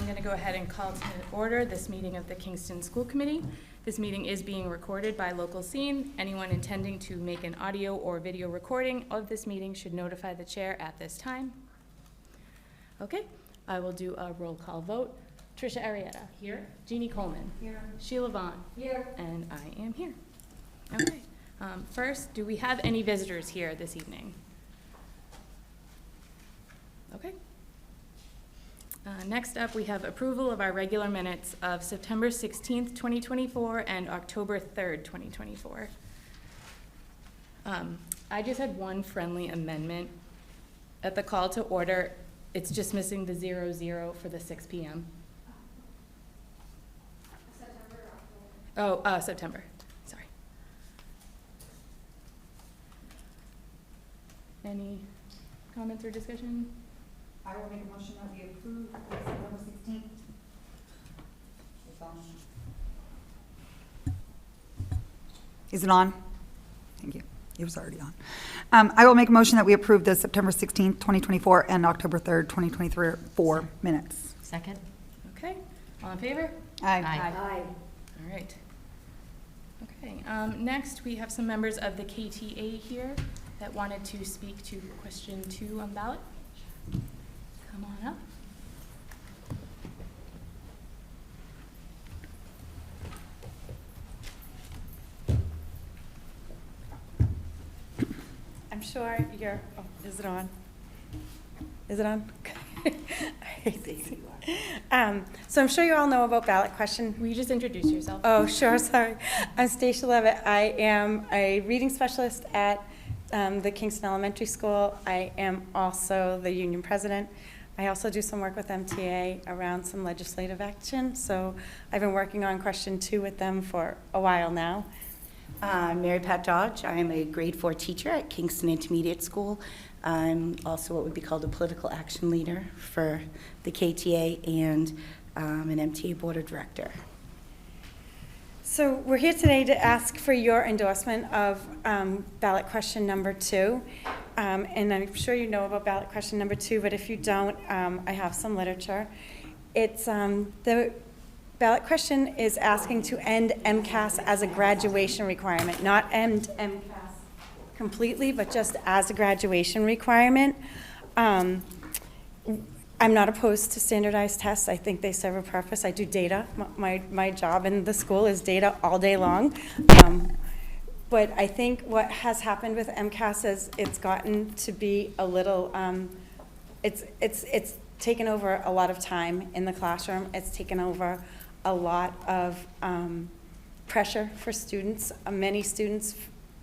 going to go ahead and call to order this meeting of the Kingston School Committee. This meeting is being recorded by Local Scene. Anyone intending to make an audio or video recording of this meeting should notify the chair at this time. Okay, I will do a roll call vote. Tricia Arietta. Here. Jeannie Coleman. Here. Sheila Vaughn. Here. And I am here. Okay. First, do we have any visitors here this evening? Okay. Next up, we have approval of our regular minutes of September 16th, 2024 and October 3rd, 2024. I just had one friendly amendment. At the call to order, it's just missing the 00 for the 6 p.m. September or October? Oh, September. Sorry. Any comments or discussion? I will make a motion that we approve the September 16th. Is it on? Thank you. It was already on. I will make a motion that we approve the September 16th, 2024 and October 3rd, 2024 minutes. Second. Okay. All in favor? Aye. Aye. All right. Okay. Next, we have some members of the KTA here that wanted to speak to question 2 on ballot. Come on up. I'm sure you're, oh, is it on? Is it on? So I'm sure you all know about ballot question. Will you just introduce yourself? Oh, sure, sorry. I'm Stacia Levitt. I am a reading specialist at the Kingston Elementary School. I am also the union president. I also do some work with MTA around some legislative action. So I've been working on question 2 with them for a while now. Mary Pat Dodge. I am a grade 4 teacher at Kingston Intermediate School. I'm also what would be called a political action leader for the KTA and an MTA board of director. So we're here today to ask for your endorsement of ballot question number 2. And I'm sure you know about ballot question number 2, but if you don't, I have some literature. It's the ballot question is asking to end MCAS as a graduation requirement, not end MCAS completely, but just as a graduation requirement. I'm not opposed to standardized tests. I think they serve a purpose. I do data. My job in the school is data all day long. But I think what has happened with MCAS is it's gotten to be a little, it's taken over a lot of time in the classroom. It's taken over a lot of pressure for students. Many students,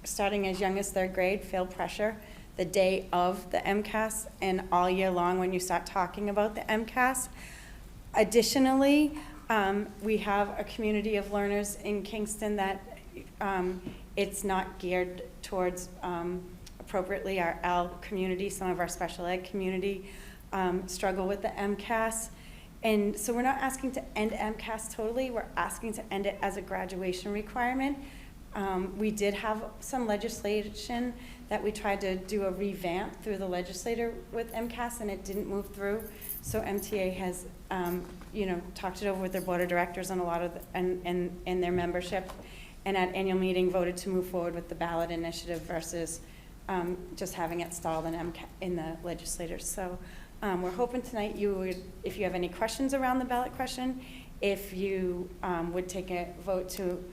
starting as young as 3rd grade, feel pressure the day of the MCAS and all year long when you start talking about the MCAS. Additionally, we have a community of learners in Kingston that it's not geared towards appropriately. Our L community, some of our special ed community struggle with the MCAS. And so we're not asking to end MCAS totally, we're asking to end it as a graduation requirement. We did have some legislation that we tried to do a revamp through the legislature with MCAS, and it didn't move through. So MTA has, talked it over with their board of directors and a lot of and their membership, and at annual meeting voted to move forward with the ballot initiative versus just having it stalled in the legislature. So we're hoping tonight you would, if you have any questions around the ballot question, if you would take a vote to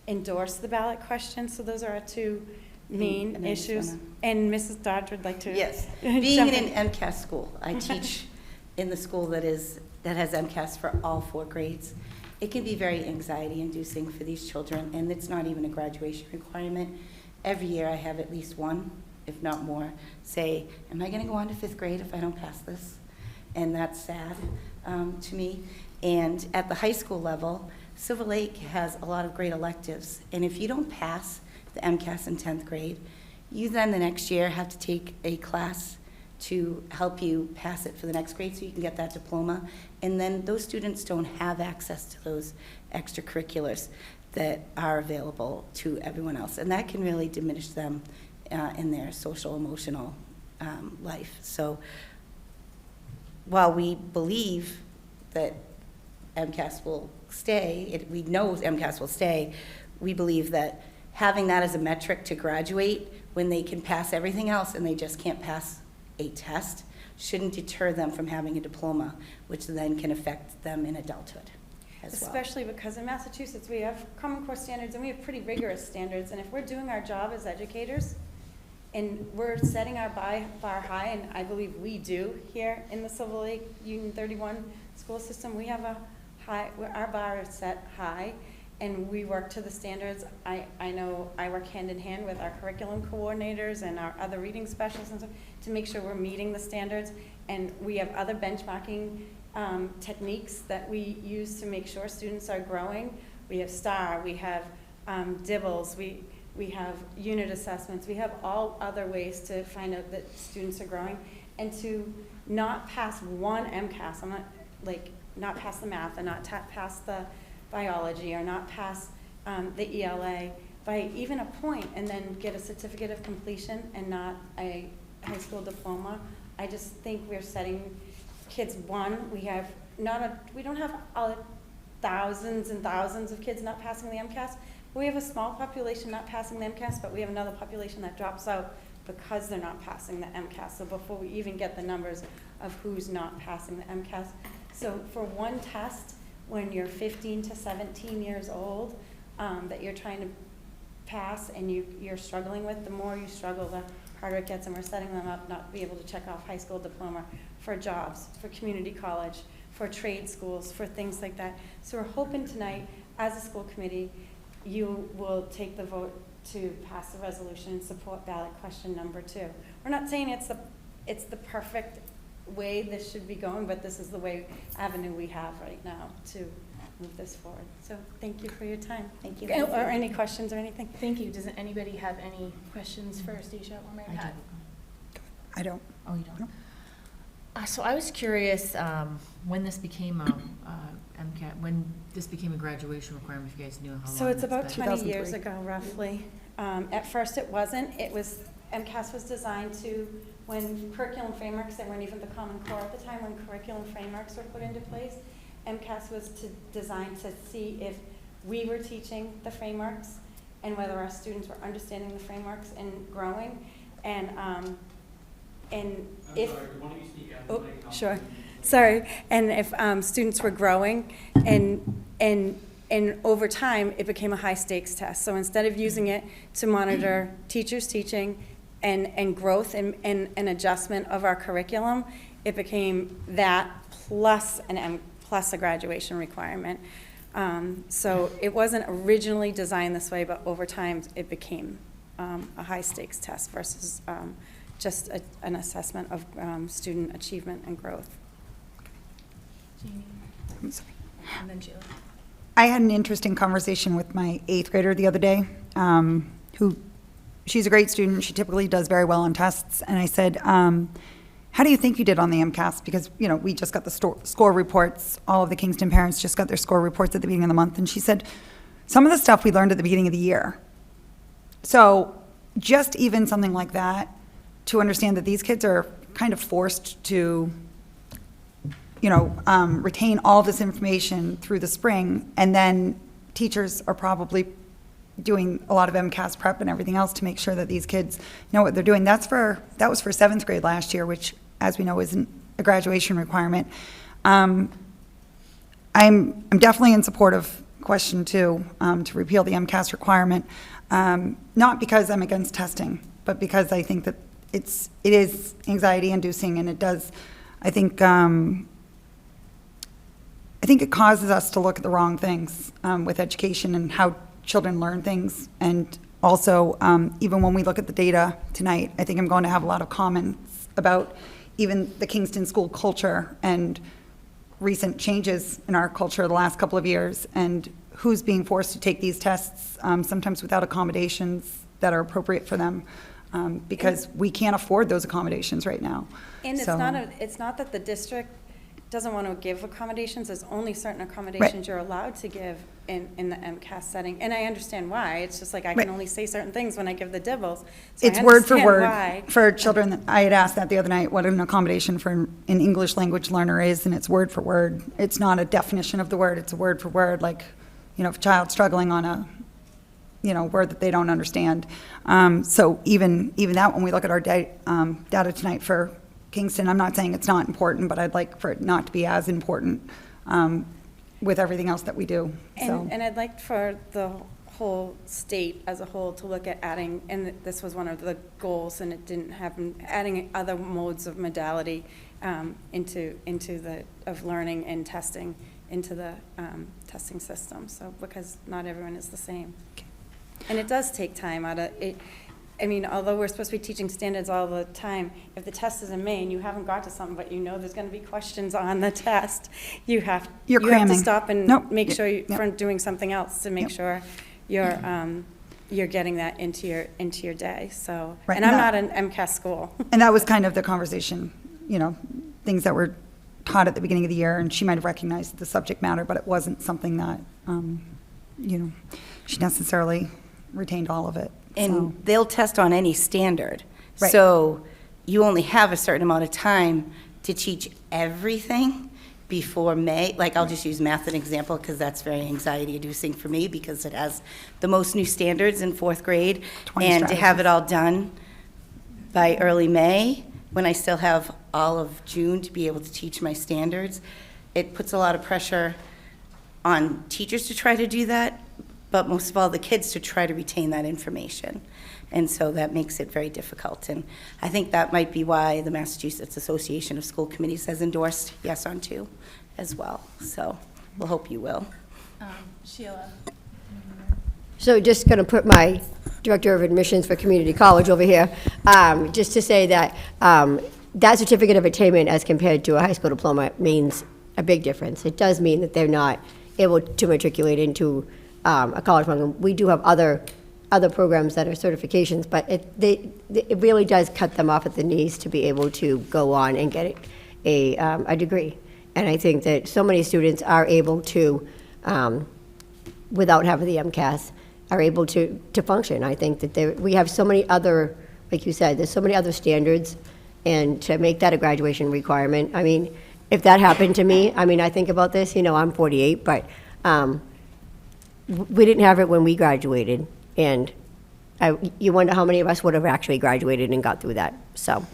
endorse the ballot question. So those are our 2 main issues. And Mrs. Dodge would like to. Yes, being in an MCAS school, I teach in the school that has MCAS for all 4 grades. It can be very anxiety-inducing for these children, and it's not even a graduation requirement. Every year I have at least one, if not more, say, am I going to go on to 5th grade if I don't pass this? And that's sad to me. And at the high school level, Silver Lake has a lot of great electives, and if you don't pass the MCAS in 10th grade, you then the next year have to take a class to help you pass it for the next grade so you can get that diploma. And then those students don't have access to those extracurriculars that are available to everyone else. And that can really diminish them in their social, emotional life. So while we believe that MCAS will stay, we know MCAS will stay, we believe that having that as a metric to graduate when they can pass everything else and they just can't pass a test shouldn't deter them from having a diploma, which then can affect them in adulthood as well. Especially because in Massachusetts, we have Common Core standards and we have pretty rigorous standards. And if we're doing our job as educators and we're setting our bar high, and I believe we do here in the Silver Lake Union 31 school system, we have a high, our bar is set high and we work to the standards. I know I work hand in hand with our curriculum coordinators and our other reading specialists and stuff to make sure we're meeting the standards. And we have other benchmarking techniques that we use to make sure students are growing. We have STAR, we have DIBELS, we have unit assessments, we have all other ways to find out that students are growing. And to not pass one MCAS, I'm not like, not pass the math and not pass the biology or not pass the ELA by even a point and then get a certificate of completion and not a high school diploma. I just think we're setting kids, we don't have thousands and thousands of kids not passing the MCAS. We have a small population not passing the MCAS, but we have another population that drops out because they're not passing the MCAS. So before we even get the numbers of who's not passing the MCAS. So for one test, when you're 15 to 17 years old, that you're trying to pass and you're struggling with, the more you struggle, the harder it gets, and we're setting them up not to be able to check off high school diploma for jobs, for community college, for trade schools, for things like that. So we're hoping tonight, as a school committee, you will take the vote to pass the resolution and support ballot question number 2. We're not saying it's the perfect way this should be going, but this is the avenue we have right now to move this forward. So thank you for your time. Thank you. Or any questions or anything? Thank you. Does anybody have any questions for Stacia or Mary Pat? I don't. Oh, you don't? So I was curious, when this became MCAT, when this became a graduation requirement, if you guys knew how long So it's about been. 20 years 2003. ago, roughly. At first it wasn't. MCAS was designed to, when curriculum frameworks, they weren't even the Common Core at the time, when curriculum frameworks were put into place, MCAS was designed to see if we were teaching the frameworks and whether our students were understanding the frameworks and growing. And if, sorry, why don't you speak up? oh, sure, sorry. And if students were growing and over time, it became a high stakes test. So instead of using it to monitor teachers teaching and growth and an adjustment of our curriculum, it became that plus a graduation requirement. So it wasn't originally designed this way, but over time it became a high stakes test versus just an assessment of student achievement and growth. Jamie, I'm sorry. and then Sheila. I had an interesting conversation with my 8th grader the other day, she's a great student. She typically does very well on tests. And I said, how do you think you did on the MCAS? Because, we just got the score reports. All of the Kingston parents just got their score reports at the beginning of the month. And she said, some of the stuff we learned at the beginning of the year. So just even something like that, to understand that these kids are kind of forced to retain all this information through the spring, and then teachers are probably doing a lot of MCAS prep and everything else to make sure that these kids know what they're doing. That was for 7th grade last year, which, as we know, isn't a graduation requirement. I'm definitely in support of question 2, to repeal the MCAS requirement, not because I'm against testing, but because I think that it is anxiety inducing, and it does, I think it causes us to look at the wrong things with education and how children learn things. And also, even when we look at the data tonight, I think I'm going to have a lot of comments about even the Kingston school culture and recent changes in our culture the last couple of years, and who's being forced to take these tests, sometimes without accommodations that are appropriate for them, because we can't afford those accommodations right now. And So- it's not that the district doesn't want to give accommodations, there's only certain accommodations you're allowed to give in the MCAS setting. And I understand why. It's just like I Right. can only say certain things when I give the dibbles. So It's I word for understand word why. for children. That I had asked that the other night, what an accommodation for an English language learner is, and it's word for word. It's not a definition of the word, it's a word for word, like, you know, if a child's struggling on a, you know, word that they don't understand. So even that, when we look at our data tonight for Kingston, I'm not saying it's not important, but I'd like for it not to be as important with everything else that we do, so. And I'd like for the whole state as a whole to look at adding, and this was one of the goals, and it didn't happen, adding other modes of modality into the, of learning and testing into the testing system, so, because not everyone is the same. And it does take time out of it. I mean, although we're supposed to be teaching standards all the time, if the test is in May and you haven't got to something, but you know there's going to be questions on the test, you have You're you have to cramming. stop and Nope. make sure you're Yep. doing something else to make Yep. sure you're getting that into your day. So, Right, and I'm no. not an MCAS school. And that was kind of the conversation, you know, things that were taught at the beginning of the year, and she might have recognized the subject matter, but it wasn't something that, you know, she necessarily retained all of it. So, And they'll test on any standard. Right. So you only have a certain amount of time to teach everything before May. Like, I'll just use math as an example because that's very anxiety-inducing for me because it has the most new standards in fourth grade. 20 And to have strategies. it all done by early May, when I still have all of June to be able to teach my standards, it puts a lot of pressure on teachers to try to do that, but most of all, the kids to try to retain that information. And so that makes it very difficult. And I think that might be why the Massachusetts Association of School Committees has endorsed Yes on 2 as well. So we'll hope you will. Sheila? So just going to put my Director of Admissions for Community College over here, just to say that that certificate of attainment as compared to a high school diploma means a big difference. It does mean that they're not able to matriculate into a college program. We do have other programs that are certifications, but it really does cut them off at the knees to be able to go on and get a degree. And I think that so many students are able to, without having the MCAS, are able to function. I think that we have so many other, like you said, there's so many other standards, and to make that a graduation requirement, I mean, if that happened to me, I mean, I think about this, you know, I'm 48, but we didn't have it when we graduated, and you wonder how many of us would have actually graduated and got through that. So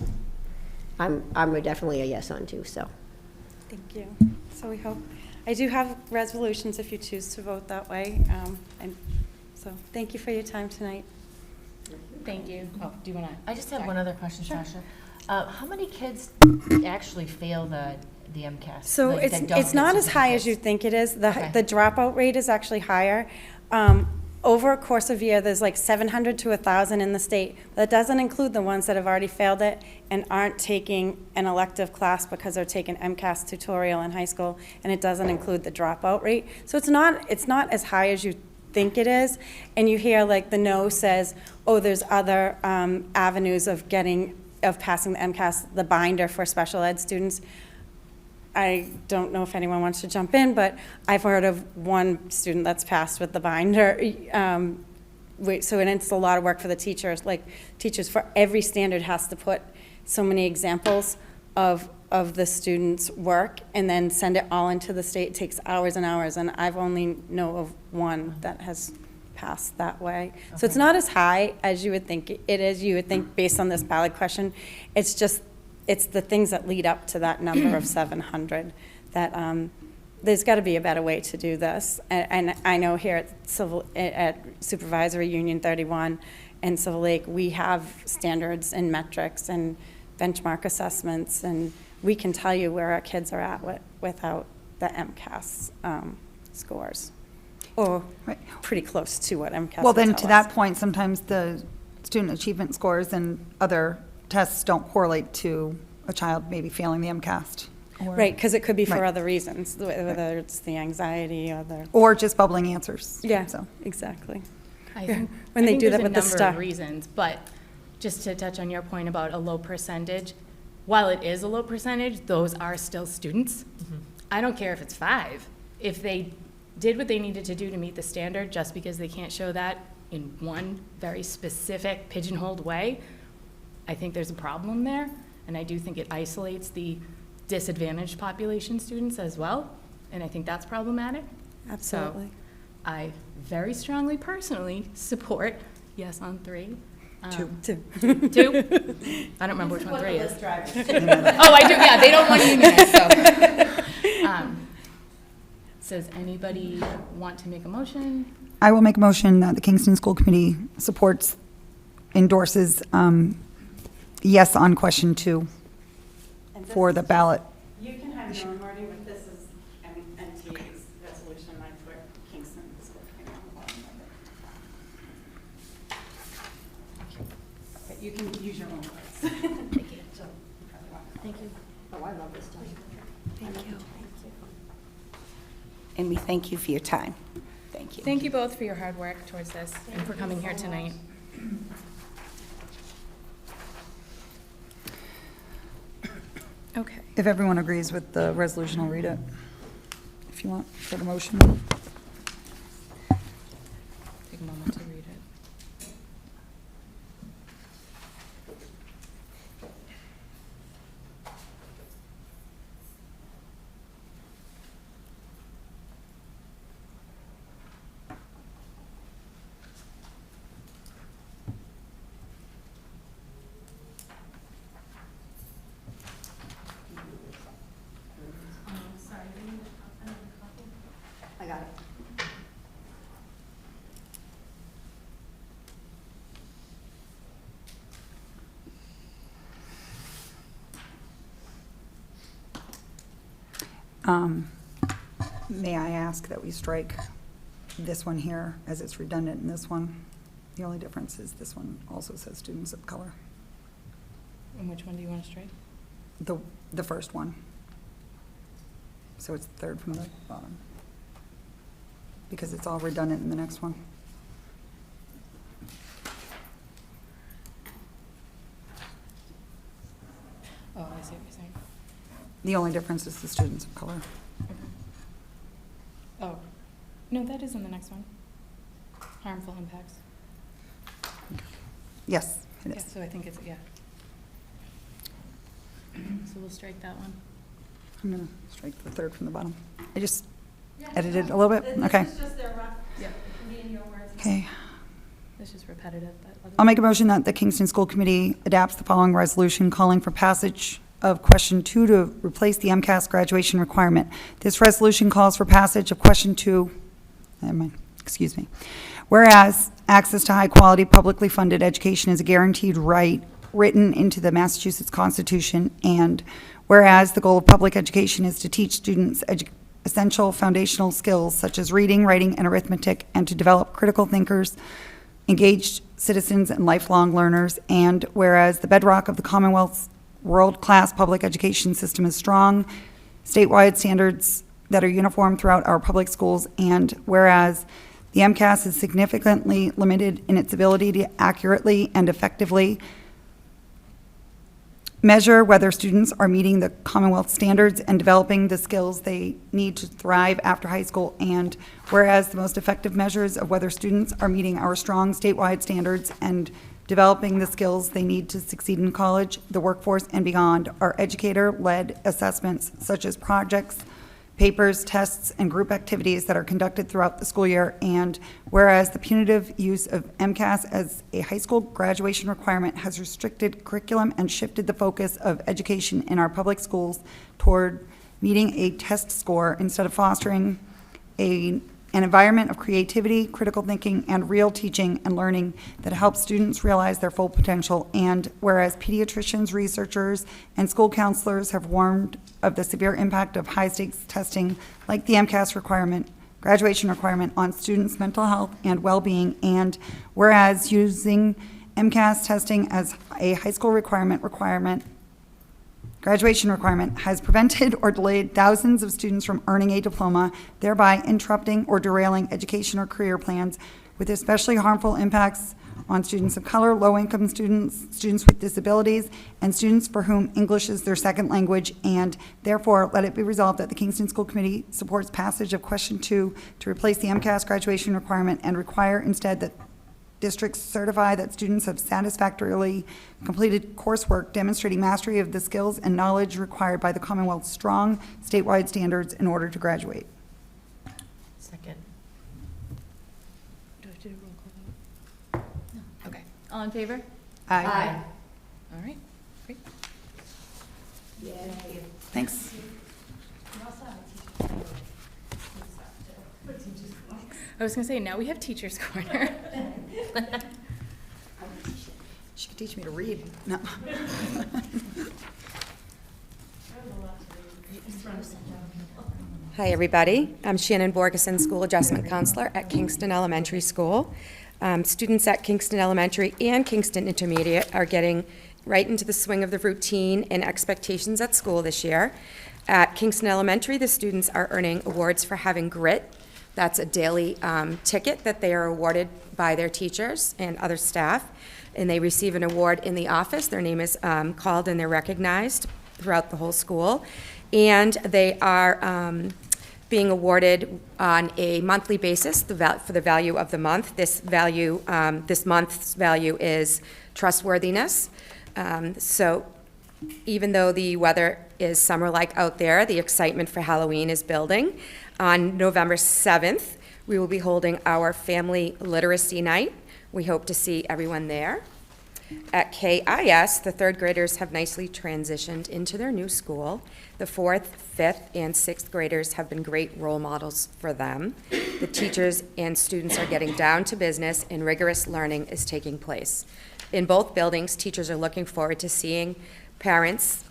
I'm definitely a yes on 2, so. Thank you. So we hope, I do have resolutions if you choose to vote that way. And so thank you for your time tonight. Thank you. Oh, do you want to? I just have one other question, Sasha. How many kids actually fail the MCAS? So like, that don't it's get not as high as you certificates? think it is. Okay. The dropout rate is actually higher. Over a course of a year, there's like 700 to 1,000 in the state. That doesn't include the ones that have already failed it and aren't taking an elective class because they're taking MCAS tutorial in high school, and it doesn't include the dropout rate. So it's not as high as you think it is. And you hear like the no says, oh, there's other avenues of passing the MCAS, the binder for special ed students. I don't know if anyone wants to jump in, but I've heard of one student that's passed with the binder. And it's a lot of work for the teachers. Like, teachers for every standard has to put so many examples of the student's work and then send it all into the state. It takes hours and hours, and I've only know of one that has passed that way. So it's not as high as you would think it is. You would think based on this ballot question. It's the things that lead up to that number of 700 that there's got to be a better way to do this. And I know here at Supervisory Union 31 and Silver Lake, we have standards and metrics and benchmark assessments, and we can tell you where our kids are at without the MCAS scores, or Right. pretty close to what MCAS Well, will then, tell to us. that point, sometimes the student achievement scores and other tests don't correlate to a child maybe failing the MCAS. Or- Right, because it could be for Right. other reasons, whether it's the anxiety or the, Or just bubbling answers. yeah, So, exactly. I Yeah, think, when I they think do there's that with a the number star. of reasons, but just to touch on your point about a low percentage, while it is a low percentage, those are still students. I don't care if it's 5. If they did what they needed to do to meet the standard, just because they can't show that in one very specific pigeonholed way, I think there's a problem there. And I do think it isolates the disadvantaged population students as well. And I think that's problematic. Absolutely. So I very strongly personally support yes on 3. 2. 2? I don't remember which one 3 is. Oh, I do, yeah, they don't want unanimous, so. So does anybody want to make a motion? I will make a motion that the Kingston School Committee supports, endorses, yes on question 2 And this for is the just- ballot. You can have your own wording, but this is MTA's resolution, I put Kingston School Committee on the bottom of it. But you can use your own words. Thank you. Thank you. Oh, I love this stuff. Thank you. And we thank you for your time. Thank you. Thank you both for your hard work towards this and for coming here tonight. Okay. If everyone agrees with the resolution, I'll read it, if you want, for the motion. Take a moment to read it. I got it. May I ask that we strike this one here, as it's redundant in this one? The only difference is this one also says students of color. And which one do you want to strike? The first one. So it's the third from the bottom. Because it's all redundant in the next one. Oh, I see what you're saying. The only difference is the students of color. Okay. Oh, no, that is in the next one. Harmful impacts. Yes, it Yeah, is. so I think it's, yeah. So we'll strike that one. I'm going to strike the third from the bottom. I just edited a little bit. Okay. This is just their rough, Yeah. me and your words. Okay. It's just repetitive, but. I'll make a motion that the Kingston School Committee adopts the following resolution calling for passage of question 2 to replace the MCAS graduation requirement. This resolution calls for passage of question 2, never mind, excuse me. Whereas access to high-quality, publicly funded education is a guaranteed right written into the Massachusetts Constitution, and whereas the goal of public education is to teach students essential foundational skills such as reading, writing, and arithmetic, and to develop critical thinkers, engaged citizens, and lifelong learners, and whereas the bedrock of the Commonwealth's world-class public education system is strong, statewide standards that are uniform throughout our public schools, and whereas the MCAS is significantly limited in its ability to accurately and effectively measure whether students are meeting the Commonwealth standards and developing the skills they need to thrive after high school, and whereas the most effective measures of whether students are meeting our strong statewide standards and developing the skills they need to succeed in college, the workforce, and beyond are educator-led assessments such as projects, papers, tests, and group activities that are conducted throughout the school year, and whereas the punitive use of MCAS as a high school graduation requirement has restricted curriculum and shifted the focus of education in our public schools toward meeting a test score instead of fostering an environment of creativity, critical thinking, and real teaching and learning that helps students realize their full potential. And whereas pediatricians, researchers, and school counselors have warned of the severe impact of high-stakes testing like the MCAS graduation requirement on students' mental health and well-being, and whereas using MCAS testing as a high school graduation requirement has prevented or delayed thousands of students from earning a diploma, thereby interrupting or derailing education or career plans, with especially harmful impacts on students of color, low-income students, students with disabilities, and students for whom English is their second language, and therefore, let it be resolved that the Kingston School Committee supports passage of question 2 to replace the MCAS graduation requirement and require instead that districts certify that students have satisfactorily completed coursework demonstrating mastery of the skills and knowledge required by the Commonwealth's strong statewide standards in order to graduate. Second. Do I have to do a roll call vote? Okay. All in favor? Aye. All right, great. Thanks. I was gonna say, now we have Teachers Corner. She could teach me to read. No. Hi, everybody. I'm Shannon Borgeson, School Adjustment Counselor at Kingston Elementary School. Students at Kingston Elementary and Kingston Intermediate are getting right into the swing of the routine and expectations at school this year. At Kingston Elementary, the students are earning awards for having grit. That's a daily ticket that they are awarded by their teachers and other staff, and they receive an award in the office. Their name is called and they're recognized throughout the whole school. And they are being awarded on a monthly basis for the value of the month. This month's value is trustworthiness. So even though the weather is summer-like out there, the excitement for Halloween is building. On November 7th, we will be holding our Family Literacy Night. We hope to see everyone there. At KIS, the third graders have nicely transitioned into their new school. The fourth, fifth, and sixth graders have been great role models for them. The teachers and students are getting down to business, and rigorous learning is taking place. In both buildings, teachers are looking forward to seeing parents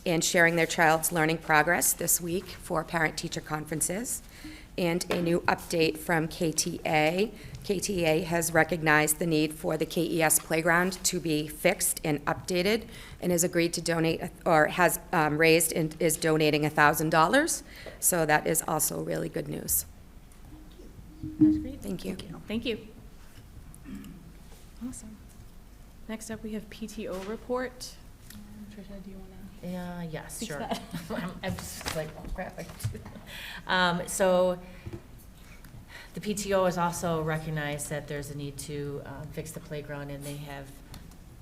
and sharing their child's learning progress this week for parent-teacher conferences. And a new update from KTA. KTA has recognized the need for the KES playground to be fixed and updated and has agreed to donate, or has raised and is donating $1,000. So that is also really good news. That's great. Thank you. Thank you. Awesome. Next up, we have PTO report. Tricia, do you want to? Yes, Fix sure. that. I'm just like, oh crap. So the PTO has also recognized that there's a need to fix the playground, and they have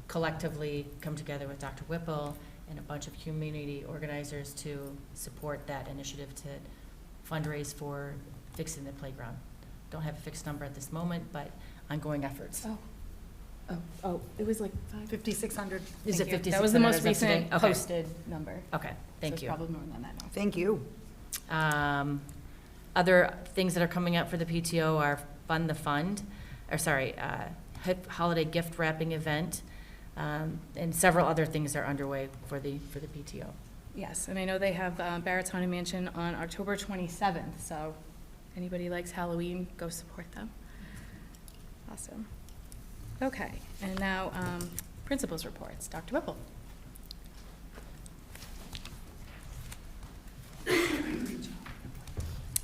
collectively come together with Dr. Whipple and a bunch of community organizers to support that initiative to fundraise for fixing the playground. Don't have a fixed number at this moment, but ongoing efforts. Oh, it was like 5,600. Is it 56? That was the most Is that today? recent Okay. posted number. Okay, So thank it's you. probably more than that now. Thank you. Other things that are coming up for the PTO are Fund the Fund, holiday gift wrapping event, and several other things are underway for the PTO. Yes, and I know they have Baratoni Mansion on October 27th, so anybody likes Halloween, go support them. Awesome. Okay, and now principals reports. Dr. Whipple.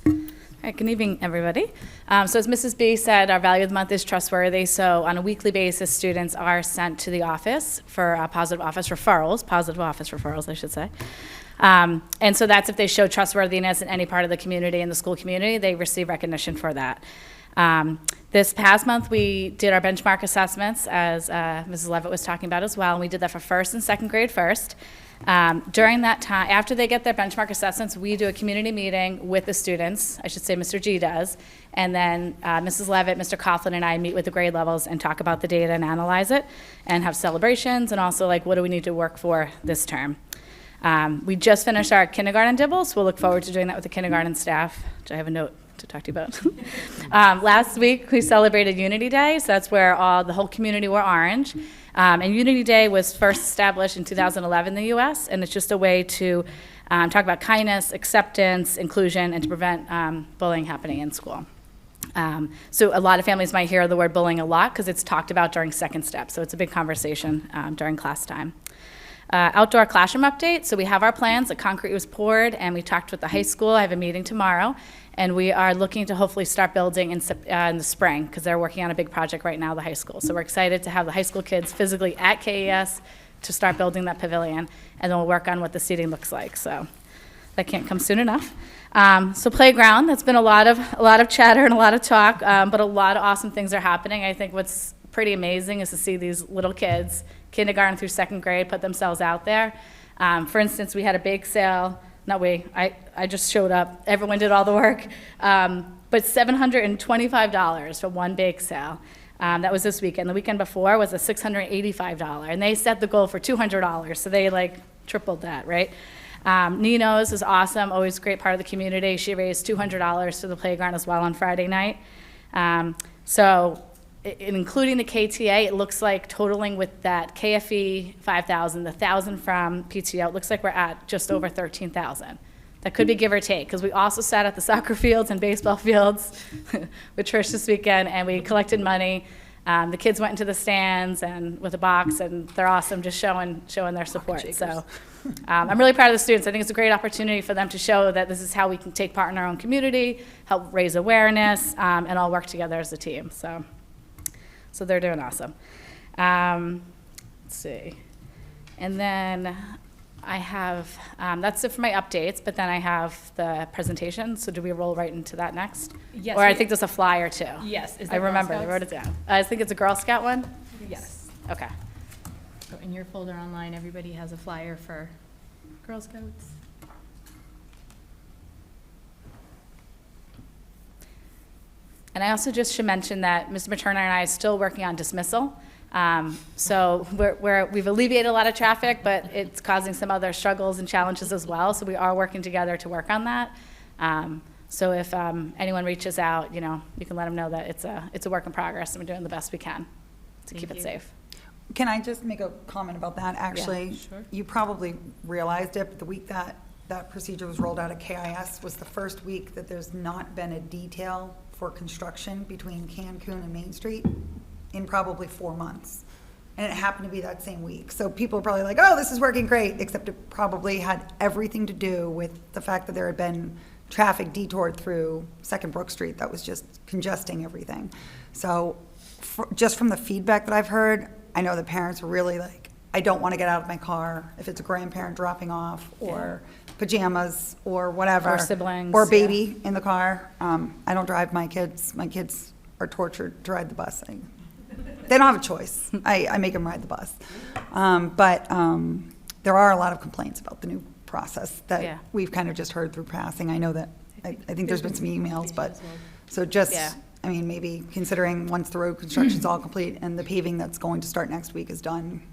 All right, good evening, everybody. So as Mrs. B said, our value of the month is trustworthy. So on a weekly basis, students are sent to the office for positive office referrals, I should say. And so that's if they show trustworthiness in any part of the community, in the school community, they receive recognition for that. This past month, we did our benchmark assessments, as Mrs. Levitt was talking about as well, and we did that for first and second grade first. During that time, after they get their benchmark assessments, we do a community meeting with the students, I should say Mr. G does, and then Mrs. Levitt, Mr. Coughlin, and I meet with the grade levels and talk about the data and analyze it, and have celebrations, and also like what do we need to work for this term. We just finished our kindergarten dibble, so we'll look forward to doing that with the kindergarten staff, which I have a note to talk to you about. Last week, we celebrated Unity Day, so that's where the whole community wore orange. And Unity Day was first established in 2011 in the U.S., and it's just a way to talk about kindness, acceptance, inclusion, and to prevent bullying happening in school. So a lot of families might hear the word bullying a lot because it's talked about during second step, so it's a big conversation during class time. Outdoor classroom update. So we have our plans. The concrete was poured, and we talked with the high school. I have a meeting tomorrow, and we are looking to hopefully start building in the spring, because they're working on a big project right now, the high school. So we're excited to have the high school kids physically at KES to start building that pavilion, and then we'll work on what the seating looks like. So that can't come soon enough. So playground, that's been a lot of chatter and a lot of talk, but a lot of awesome things are happening. I think what's pretty amazing is to see these little kids, kindergarten through second grade, put themselves out there. For instance, we had a bake sale. I just showed up. Everyone did all the work. But $725 for one bake sale. That was this weekend. The weekend before was a $685, and they set the goal for $200, so they like tripled that, right? Nino's is awesome, always a great part of the community. She raised $200 for the playground as well on Friday night. Including the KTA, it looks like totaling with that KFE 5,000, the 1,000 from PTO, it looks like we're at just over 13,000. That could be give or take, because we also sat at the soccer fields and baseball fields with Trish this weekend, and we collected money. The kids went into the stands and with a box, and they're awesome, just showing their support. So I'm really proud of the students. I think it's a great opportunity for them to show that this is how we can take part in our own community, help raise awareness, and all work together as a team. So they're doing awesome. Let's see. And then I have, that's it for my updates, but then I have the presentation. So do we roll right into that next? Yes. Or I think there's a flyer too. Yes. Is I that Girl remember, I Scouts? wrote it down. I think it's a Girl Scout one? Yes. Okay. So in your folder online, everybody has a flyer for Girl Scouts. And I also just should mention that Mr. Materna and I are still working on dismissal. So we've alleviated a lot of traffic, but it's causing some other struggles and challenges as well. So we are working together to work on that. So if anyone reaches out, you can let them know that it's a work in progress, and we're doing the best we can to keep it safe. Can I just make a comment about that? Actually, sure. You probably realized it, but the week that procedure was rolled out at KIS was the first week that there's not been a detail for construction between Cancun and Main Street in probably 4 months. And it happened to be that same week. So people are probably like, oh, this is working great, except it probably had everything to do with the fact that there had been traffic detoured through Second Brook Street that was just congesting everything. So just from the feedback that I've heard, I know the parents were really like, I don't want to get out of my car if it's a grandparent dropping off, or pajamas, or whatever. Or siblings, Or baby in the car. I don't drive my kids. My kids are tortured to ride the bus. They don't have a choice. I make them ride the bus. But there are a lot of complaints about the new process that we've kind of just heard through passing. I know that, I think there's been some emails, but, so just, I mean, maybe considering once the road construction's all complete and the paving that's going to start next week is done.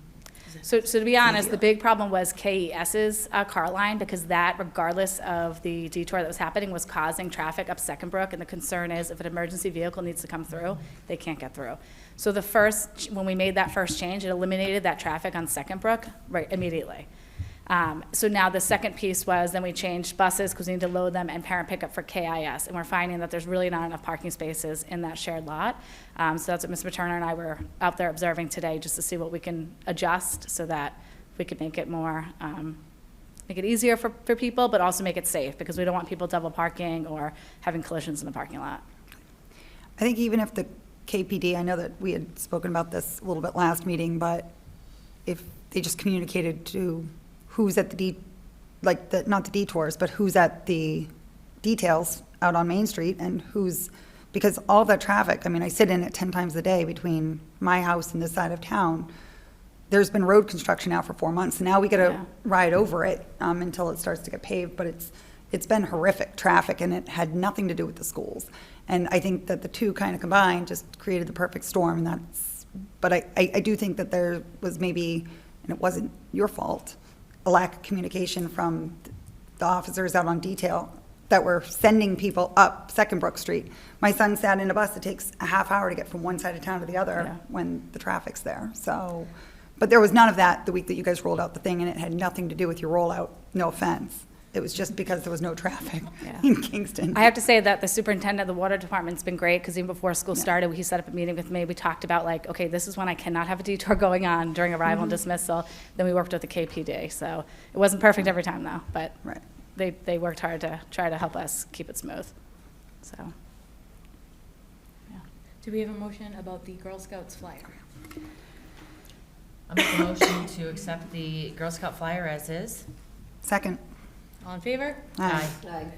So to be honest, the big problem was KES's car line, because that, regardless of the detour that was happening, was causing traffic up Second Brook, and the concern is if an emergency vehicle needs to come through, they can't get through. So when we made that first change, it eliminated that traffic on Second Brook right immediately. So now the second piece was, then we changed buses because we need to load them, and parent pickup for KIS, and we're finding that there's really not enough parking spaces in that shared lot. So that's what Ms. Materna and I were out there observing today, just to see what we can adjust so that we could make it more, make it easier for people, but also make it safe, because we don't want people double parking or having collisions in the parking lot. I think even if the KPD, I know that we had spoken about this a little bit last meeting, but if they just communicated to who's at not the detours, but who's at the details out on Main Street, and because all that traffic, I mean, I sit in it 10 times a day between my house and this side of town. There's been road construction now for 4 months, and now we gotta ride over it until it starts to get paved, but it's been horrific traffic, and it had nothing to do with the schools. And I think that the two kind of combined just created the perfect storm, and but I do think that there was maybe, and it wasn't your fault, a lack of communication from the officers out on detail that were sending people up Second Brook Street. My son sat in a bus that takes a half hour to get from one side of town to the other when the traffic's there. So, but there was none of that the week that you guys rolled out the thing, and it had nothing to do with your rollout, no offense. It was just because there was no traffic Yeah. in Kingston. I have to say that the superintendent of the water department's been great, because even before school started, he set up a meeting with me. We talked about like, okay, this is when I cannot have a detour going on during arrival and dismissal. Then we worked with the KPD. So it wasn't perfect every time though, but Right. they worked hard to try to help us keep it smooth. So, yeah. Do we have a motion about the Girl Scouts flyer? I'll make a motion to accept the Girl Scout flyer as is. Second. All in favor? Aye. Excellent.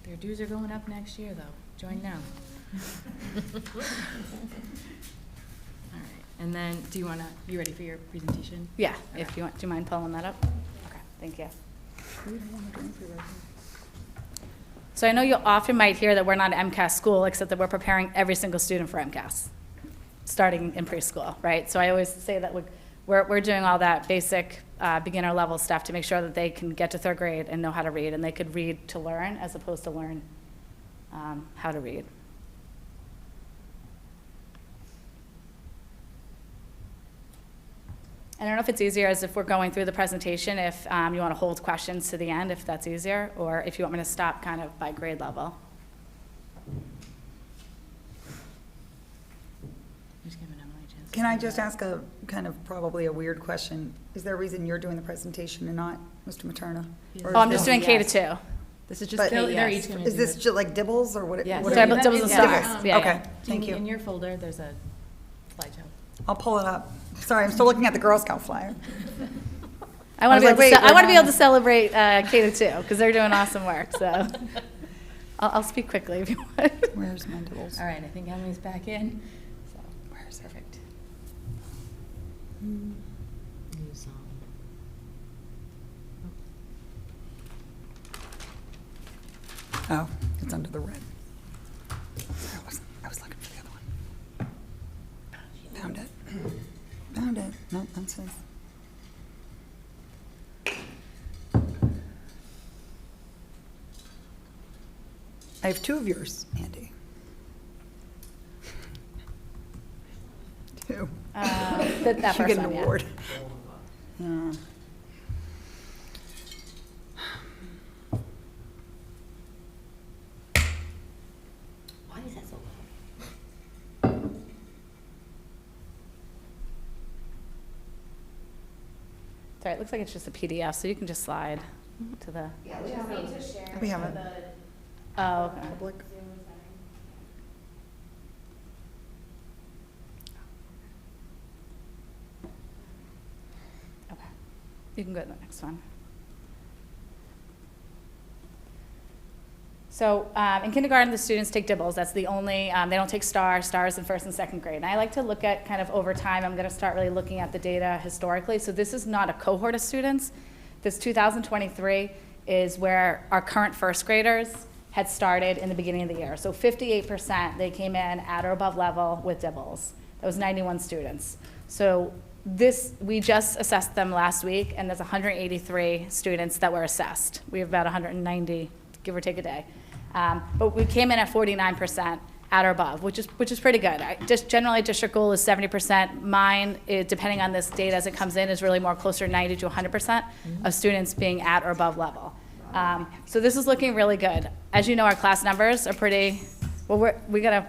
Their dues are going up next year, though. Join now. All right, and then, do you wanna, you ready for your presentation? Yeah, if you want, do you mind pulling that up? Okay, thank you. So I know you often might hear that we're not an MCAS school, except that we're preparing every single student for MCAS, starting in preschool, right? So I always say that we're doing all that basic beginner level stuff to make sure that they can get to third grade and know how to read, and they could read to learn as opposed to learn how to read. I don't know if it's easier as if we're going through the presentation, if you want to hold questions to the end, if that's easier, or if you want me to stop kind of by grade level. Just giving Emily a chance. Can I just ask a kind of probably a weird question? Is there a reason you're doing the presentation and not Mr. Materna? Or Oh, I'm is just this- doing K to 2. This is But- just, they're each gonna do Is this it. just like dibbles or what? Yes. what Yeah, are you- but Dibbles and Dibbles. Stars. Yeah, Okay, yeah. thank In you. your folder, there's a slideshow. I'll pull it up. Sorry, I'm still looking at the Girl Scout flyer. I want was to be like, able to, wait, I want to be we're able to celebrate K to 2 because they're doing awesome work. So I'll speak quickly if you want. Where's my dibbles? All right, I think Emily's back in, so, where's perfect. Oh, it's under the red. I was looking for the other one. Found it. Found it. Nope, that's his. I have two of yours, Andy. Two. That You first get an one, yeah. award. Yeah. Why is that so loud? Sorry, it looks like it's just a PDF, so you can just slide to the. We have it. Oh, okay. Public. Okay. You can go to the next one. So in kindergarten, the students take dibbles. That's the only, they don't take stars in first and second grade. And I like to look at kind of over time, I'm going to start really looking at the data historically. So this is not a cohort of students. This 2023 is where our current first graders had started in the beginning of the year. So 58%, they came in at or above level with dibbles. That was 91 students. So this, we just assessed them last week, and there's 183 students that were assessed. We have about 190, give or take a day. But we came in at 49% at or above, which is pretty good. Generally, district goal is 70%. Mine, depending on this data as it comes in, is really more closer to 90 to 100% of students being at or above level. So this is looking really good. As you know, our class numbers are pretty, well,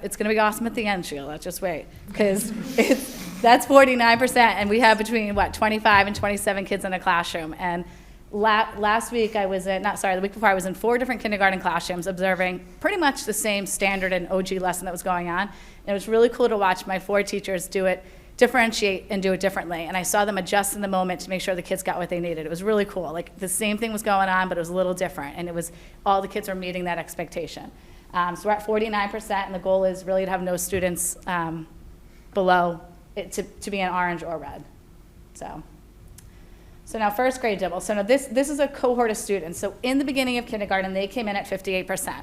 it's gonna be awesome at the end, Sheila, just wait. Because that's 49%, and we have between, 25 and 27 kids in a classroom. And last week the week before I was in 4 different kindergarten classrooms observing pretty much the same standard and OG lesson that was going on. And it was really cool to watch my 4 teachers differentiate and do it differently. And I saw them adjust in the moment to make sure the kids got what they needed. It was really cool. Like the same thing was going on, but it was a little different. And it was, all the kids were meeting that expectation. So we're at 49%, and the goal is really to have no students below it to be in orange or red. So now first grade dibble. So now this is a cohort of students. So in the beginning of kindergarten, they came in at 58%.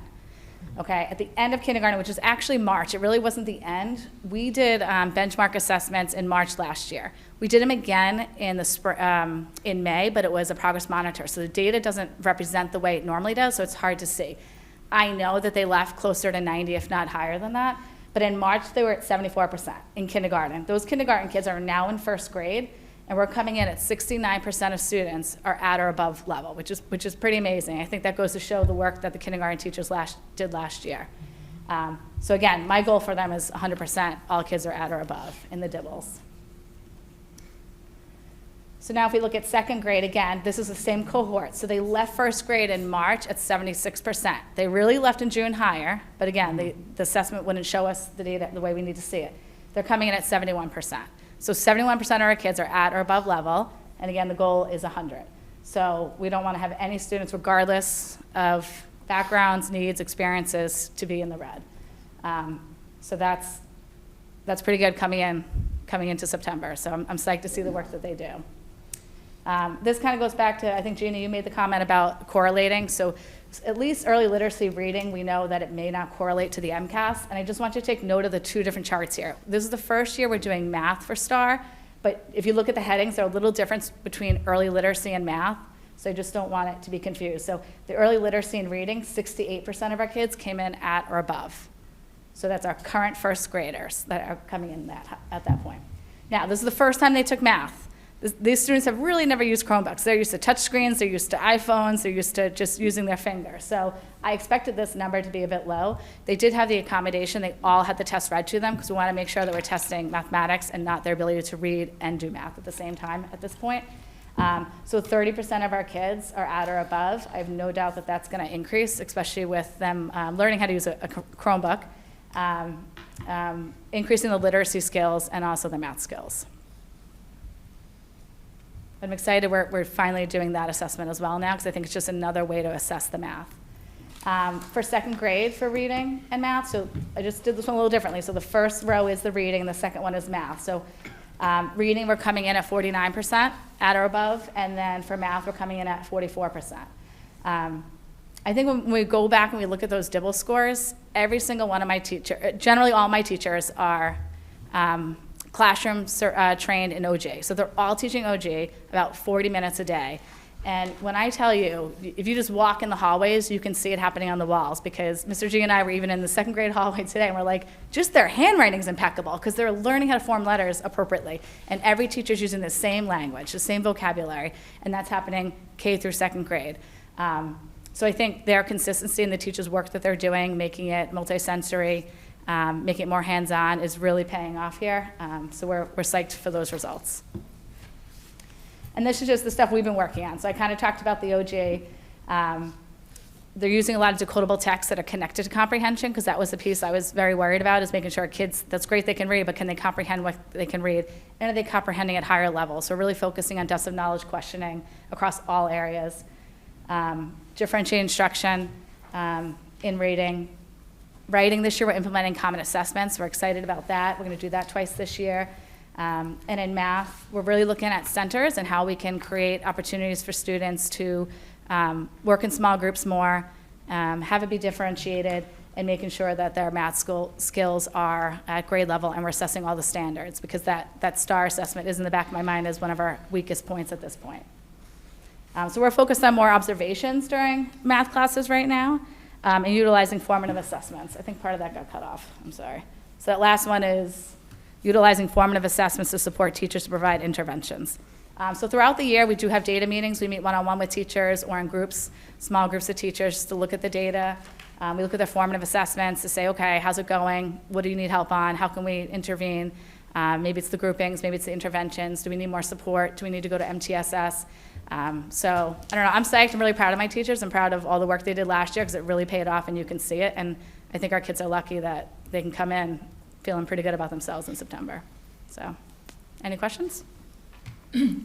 Okay, at the end of kindergarten, which is actually March, it really wasn't the end. We did benchmark assessments in March last year. We did them again in May, but it was a progress monitor. So the data doesn't represent the way it normally does, so it's hard to see. I know that they left closer to 90, if not higher than that. But in March, they were at 74% in kindergarten. Those kindergarten kids are now in first grade, And we're coming in at 69% of students are at or above level, which is pretty amazing. I think that goes to show the work that the kindergarten teachers did last year. So again, my goal for them is 100%, all kids are at or above in the DIBELS. So now if we look at second grade, again, this is the same cohort. So they left first grade in March at 76%. They really left in June higher, but again, the assessment wouldn't show us the data the way we need to see it. They're coming in at 71%. So 71% of our kids are at or above level, and again, the goal is 100. So we don't want to have any students, regardless of backgrounds, needs, experiences, to be in the red. So that's pretty good coming into September. So I'm psyched to see the work that they do. This kind of goes back to, I think, Gina, you made the comment about correlating. So at least early literacy reading, we know that it may not correlate to the MCAS. And I just want you to take note of the two different charts here. This is the first year we're doing math for STAR. But if you look at the headings, there are a little difference between early literacy and math. So I just don't want it to be confused. So the early literacy and reading, 68% of our kids came in at or above. So that's our current first graders that are coming in at that point. Now, this is the first time they took math. These students have really never used Chromebooks. They're used to touch screens, they're used to iPhones, they're used to just using their fingers. So I expected this number to be a bit low. They did have the accommodation. They all had the test read to them because we want to make sure that we're testing mathematics and not their ability to read and do math at the same time at this point. So 30% of our kids are at or above. I have no doubt that that's going to increase, especially with them learning how to use a Chromebook, increasing the literacy skills and also the math skills. I'm excited we're finally doing that assessment as well now because I think it's just another way to assess the math. For second grade for reading and math, so I just did this one a little differently. So the first row is the reading, and the second one is math. So reading, we're coming in at 49% at or above, and then for math, we're coming in at 44%. I think when we go back and we look at those DIBELS scores, every single one of my teachers, generally all my teachers are classroom trained in OG. So they're all teaching OG about 40 minutes a day. And when I tell you, if you just walk in the hallways, you can see it happening on the walls because Mr. G and I were even in the second grade hallway today and we're like, just their handwriting's impeccable because they're learning how to form letters appropriately. And every teacher's using the same language, the same vocabulary, and that's happening K through second grade. So I think their consistency in the teachers' work that they're doing, making it multisensory, making it more hands-on is really paying off here. So we're psyched for those results. And this is just the stuff we've been working on. So I kind of talked about the OG. They're using a lot of decodable texts that are connected to comprehension because that was the piece I was very worried about is making sure kids, that's great they can read, but can they comprehend what they can read? And are they comprehending at higher levels? So really focusing on depth of knowledge questioning across all areas. Differentiate instruction in reading. Writing this year, we're implementing common assessments. We're excited about that. We're going to do that twice this year. And in math, we're really looking at centers and how we can create opportunities for students to work in small groups more, have it be differentiated, and making sure that their math skills are at grade level and we're assessing all the standards because that STAR assessment is in the back of my mind as one of our weakest points at this point. So we're focused on more observations during math classes right now. And utilizing formative assessments. I think part of that got cut off. I'm sorry. So that last one is utilizing formative assessments to support teachers to provide interventions. So throughout the year, we do have data meetings. We meet one-on-one with teachers or in groups, small groups of teachers to look at the data. We look at their formative assessments to say, okay, how's it going? What do you need help on? How can we intervene? Maybe it's the groupings, maybe it's the interventions. Do we need more support? Do we need to go to MTSS? So I don't know, I'm psyched. I'm really proud of my teachers. I'm proud of all the work they did last year because it really paid off and you can see it. And I think our kids are lucky that they can come in feeling pretty good about themselves in September. So, any questions?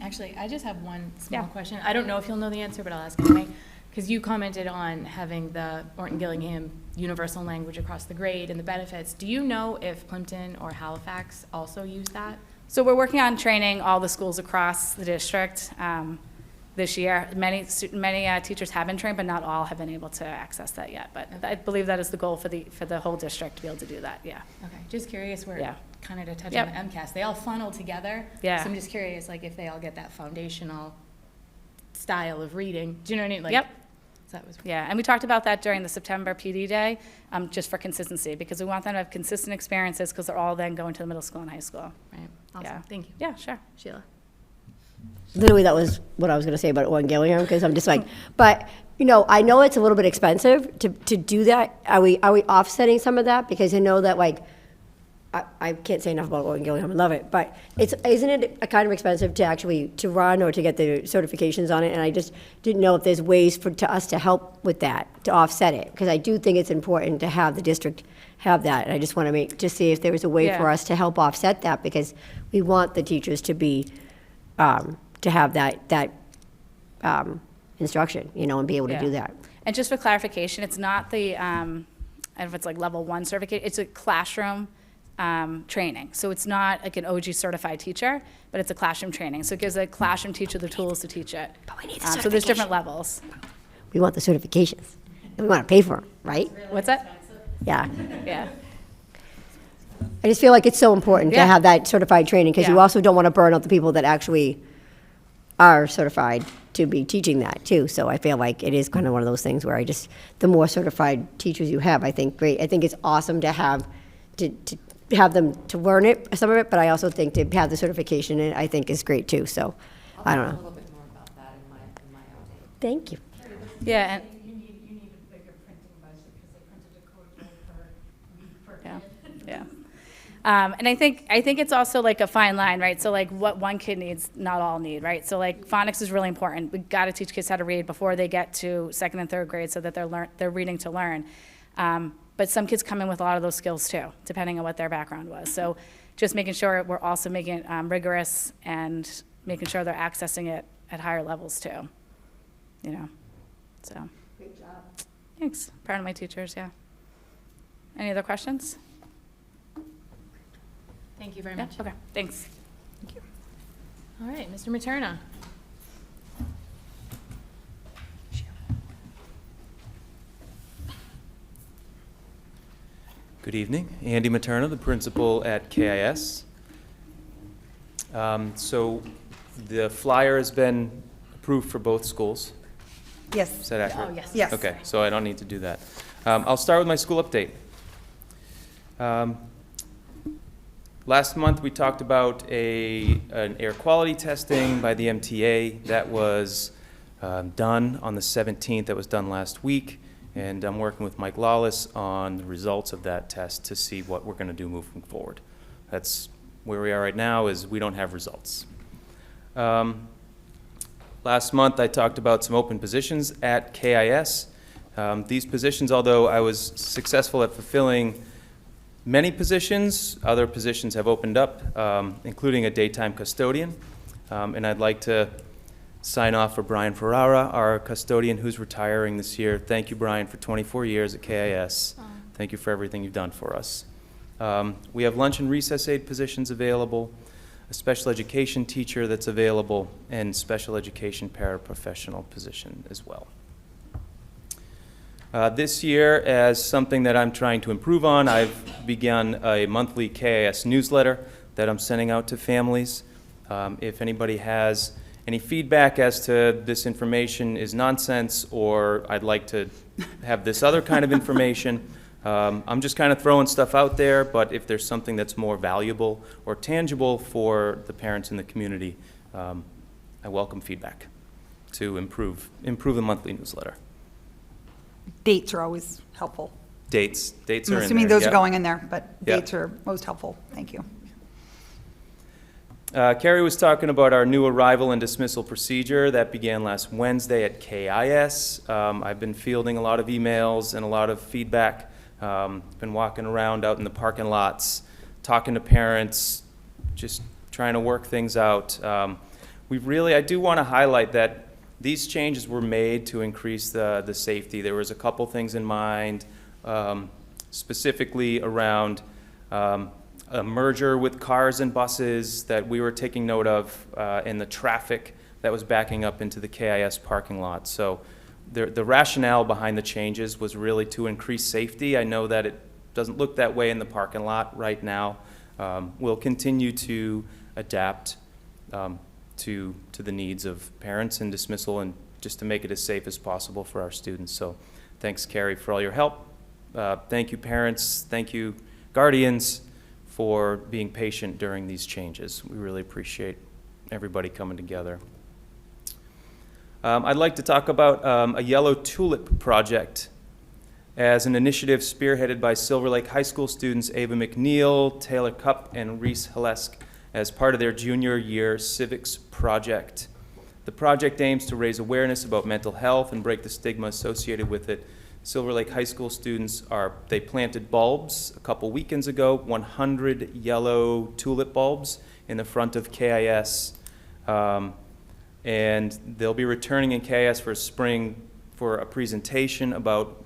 Actually, I just have one small Yeah. question. I don't know if you'll know the answer, but I'll ask anyway. Because you commented on having the Orton-Gillingham universal language across the grade and the benefits. Do you know if Plimpton or Halifax also use that? So we're working on training all the schools across the district this year. Many teachers have been trained, but not all have been able to access that yet. But Okay. I believe that is the goal for the whole district to be able to do that, yeah. Okay, just curious where, Yeah. kind of to touch Yep. on the MCAS, they all funnel together. Yeah. So I'm just curious, like, if they all get that foundational style of reading. Do you know what I mean? Like, Yep. so that was, Yeah, and we talked about that during the September PD day, just for consistency, because we want them to have consistent experiences because they're all then going to the middle school and high school. right, awesome, Yeah. thank you. Yeah, sure. Sheila? literally that was what I was going to say about Owen Gillingham, because I'm just like, but, you know, I know it's a little bit expensive to do that. Are we offsetting some of that? Because I know that, like, I can't say enough about Owen Gillingham, I love it, but isn't it a kind of expensive to actually, to run or to get the certifications on it? And I just didn't know if there's ways to us to help with that, to offset it, because I do think it's important to have the district have that, and I just want to see if there was a way for us to help offset that, because we want the teachers to be, to have that instruction, you know, and be able to do that. And just for clarification, it's not the, I don't know if it's like level 1 certificate, it's a classroom training. So it's not like an OG certified teacher, but it's a classroom training. So it gives a classroom teacher the tools to teach it. But we need the So there's different certification. levels. We want the certifications, and we want to pay for them, right? What's that? Yeah. Yeah. I just feel like it's so important to Yeah. have that certified training, because you Yeah. also don't want to burn out the people that actually are certified to be teaching that too. So I feel like it is kind of one of those things where the more certified teachers you have, I think great. I think it's awesome to have them to learn it, some of it, but I also think to have the certification in it, I think is great too. So I don't know. A little bit more about that in my update. Thank you. Yeah. And, You need a bigger printing budget because they printed a code per yeah. kid. Yeah. And I think it's also like a fine line, right? So like what one kid needs, not all need, right? So like phonics is really important. We got to teach kids how to read before they get to 2nd and 3rd grade so that they're reading to learn. But some kids come in with a lot of those skills too, depending on what their background was. So just making sure we're also making it rigorous and making sure they're accessing it at higher levels too, you know, so. Great job. Thanks, proud of my teachers, yeah. Any other questions? Thank you very Yeah, much. okay, thanks. All right, Mr. Materna. Good evening. Andy Materna, the principal at KIS. So the flyer has been approved for both schools. Is Yes, that accurate? Oh, yes. yes. Okay, so I don't need to do that. I'll start with my school update. Last month, we talked about an air quality testing by the MTA that was done on the 17th. That was done last week. And I'm working with Mike Lawless on the results of that test to see what we're going to do moving forward. That's where we are right now, is we don't have results. Last month, I talked about some open positions at KIS. These positions, although I was successful at fulfilling many positions, other positions have opened up, including a daytime custodian. And I'd like to sign off for Brian Ferrara, our custodian who's retiring this year. Thank you, Brian, for 24 years at KIS. Thank you for everything you've done for us. We have lunch and recess aid positions available, a special education teacher that's available, and special education paraprofessional position as well. This year, as something that I'm trying to improve on, I've begun a monthly KIS newsletter that I'm sending out to families. If anybody has any feedback as to this information is nonsense, or I'd like to have this other kind of information, I'm just kind of throwing stuff out there, but if there's something that's more valuable or tangible for the parents in the community, I welcome feedback to improve the monthly newsletter. Dates are always helpful. Dates are in I'm there. assuming those are yep. going in there, but Yeah. dates are most helpful. Thank you. Carrie was talking about our new arrival and dismissal procedure that began last Wednesday at KIS. I've been fielding a lot of emails and a lot of feedback. Been walking around out in the parking lots, talking to parents, just trying to work things out. I do want to highlight that these changes were made to increase the safety. There was a couple things in mind, specifically around a merger with cars and buses that we were taking note of, and the traffic that was backing up into the KIS parking lot. So the rationale behind the changes was really to increase safety. I know that it doesn't look that way in the parking lot right now. We'll continue to adapt to the needs of parents and dismissal, and just to make it as safe as possible for our students. So thanks, Carrie, for all your help. Thank you, parents. Thank you, guardians, for being patient during these changes. We really appreciate everybody coming together. I'd like to talk about a yellow tulip project as an initiative spearheaded by Silver Lake High School students Ava McNeil, Taylor Cupp, and Reese Halesk as part of their junior year civics project. The project aims to raise awareness about mental health and break the stigma associated with it. Silver Lake High School students they planted bulbs a couple weekends ago, 100 yellow tulip bulbs in the front of KIS. And they'll be returning in KIS for spring for a presentation about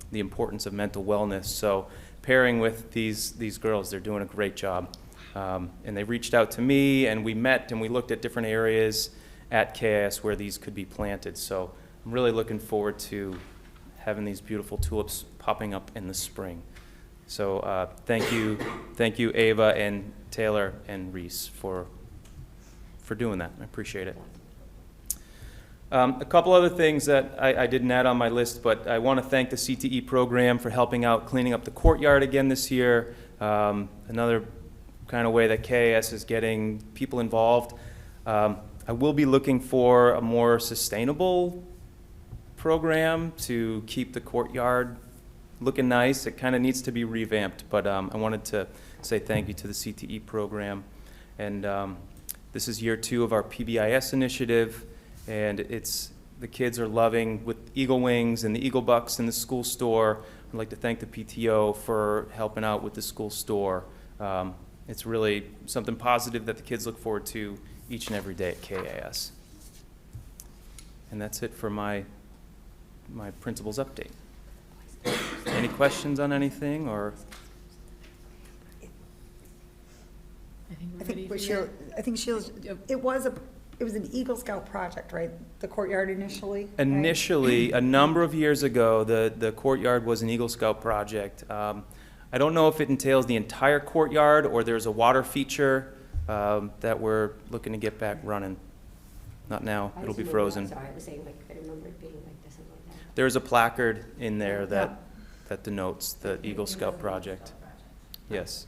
the importance of mental wellness. So pairing with these girls, they're doing a great job. And they reached out to me, and we met and we looked at different areas at KIS where these could be planted. So I'm really looking forward to having these beautiful tulips popping up in the spring. So thank you, Ava and Taylor and Reese for doing that. I appreciate it. A couple other things that I didn't add on my list, but I want to thank the CTE program for helping out cleaning up the courtyard again this year. Another kind of way that KIS is getting people involved. I will be looking for a more sustainable program to keep the courtyard looking nice. It kind of needs to be revamped, but I wanted to say thank you to the CTE program. And this is year 2 of our PBIS initiative, and the kids are loving with Eagle Wings and the Eagle Bucks in the school store. I'd like to thank the PTO for helping out with the school store. It's really something positive that the kids look forward to each and every day at KIS. And that's it for my principal's update. Any questions on anything, or? I think Sheila's, it was an Eagle Scout project, right? The courtyard initially? right? Initially, a number of years ago, the courtyard was an Eagle Scout project. I don't know if it entails the entire courtyard or there's a water feature that we're looking to get back running. Not now, it'll be frozen. Sorry, I was saying, like, I remember it being like this and like that. There's a placard in there that denotes the Eagle Scout project. Yes.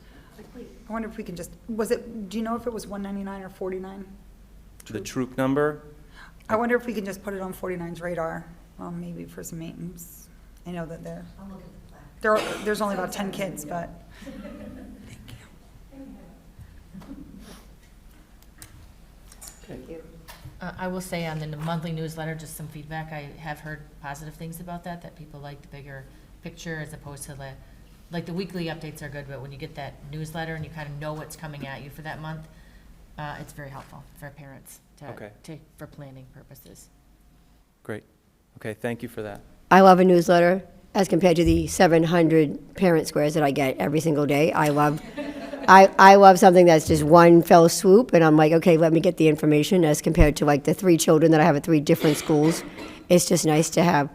I wonder if we can just, do you know if it was 199 or 49? The troop number? I wonder if we can just put it on 49's radar, maybe for some maintenance. I know that there's only about 10 kids, but. Thank you. I will say on the monthly newsletter, just some feedback. I have heard positive things about that people like the bigger picture as opposed to the weekly updates are good, but when you get that newsletter and you kind of know what's coming at you for that month, it's very helpful for parents for planning purposes. Great. Okay, thank you for that. I love a newsletter as compared to the 700 parent squares that I get every single day. I love something that's just one fell swoop, and I'm like, okay, let me get the information, as compared to like the 3 children that I have at 3 different schools. It's just nice to have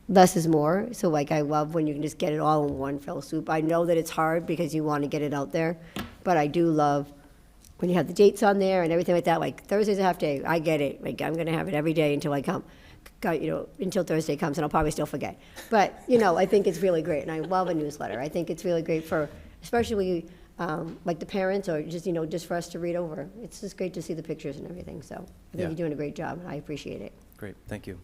less is more. So like, I love when you can just get it all in one fell swoop. I know that it's hard because you want to get it out there, but I do love when you have the dates on there and everything like that. Like Thursday's a half day, I get it. Like I'm going to have it every day until I come. Until Thursday comes, and I'll probably still forget. But, I think it's really great, and I love a newsletter. I think it's really great for, especially like the parents, or just, just for us to read over. It's just great to see the pictures and everything, so I think you're doing a great job, and I appreciate it. Great, thank you.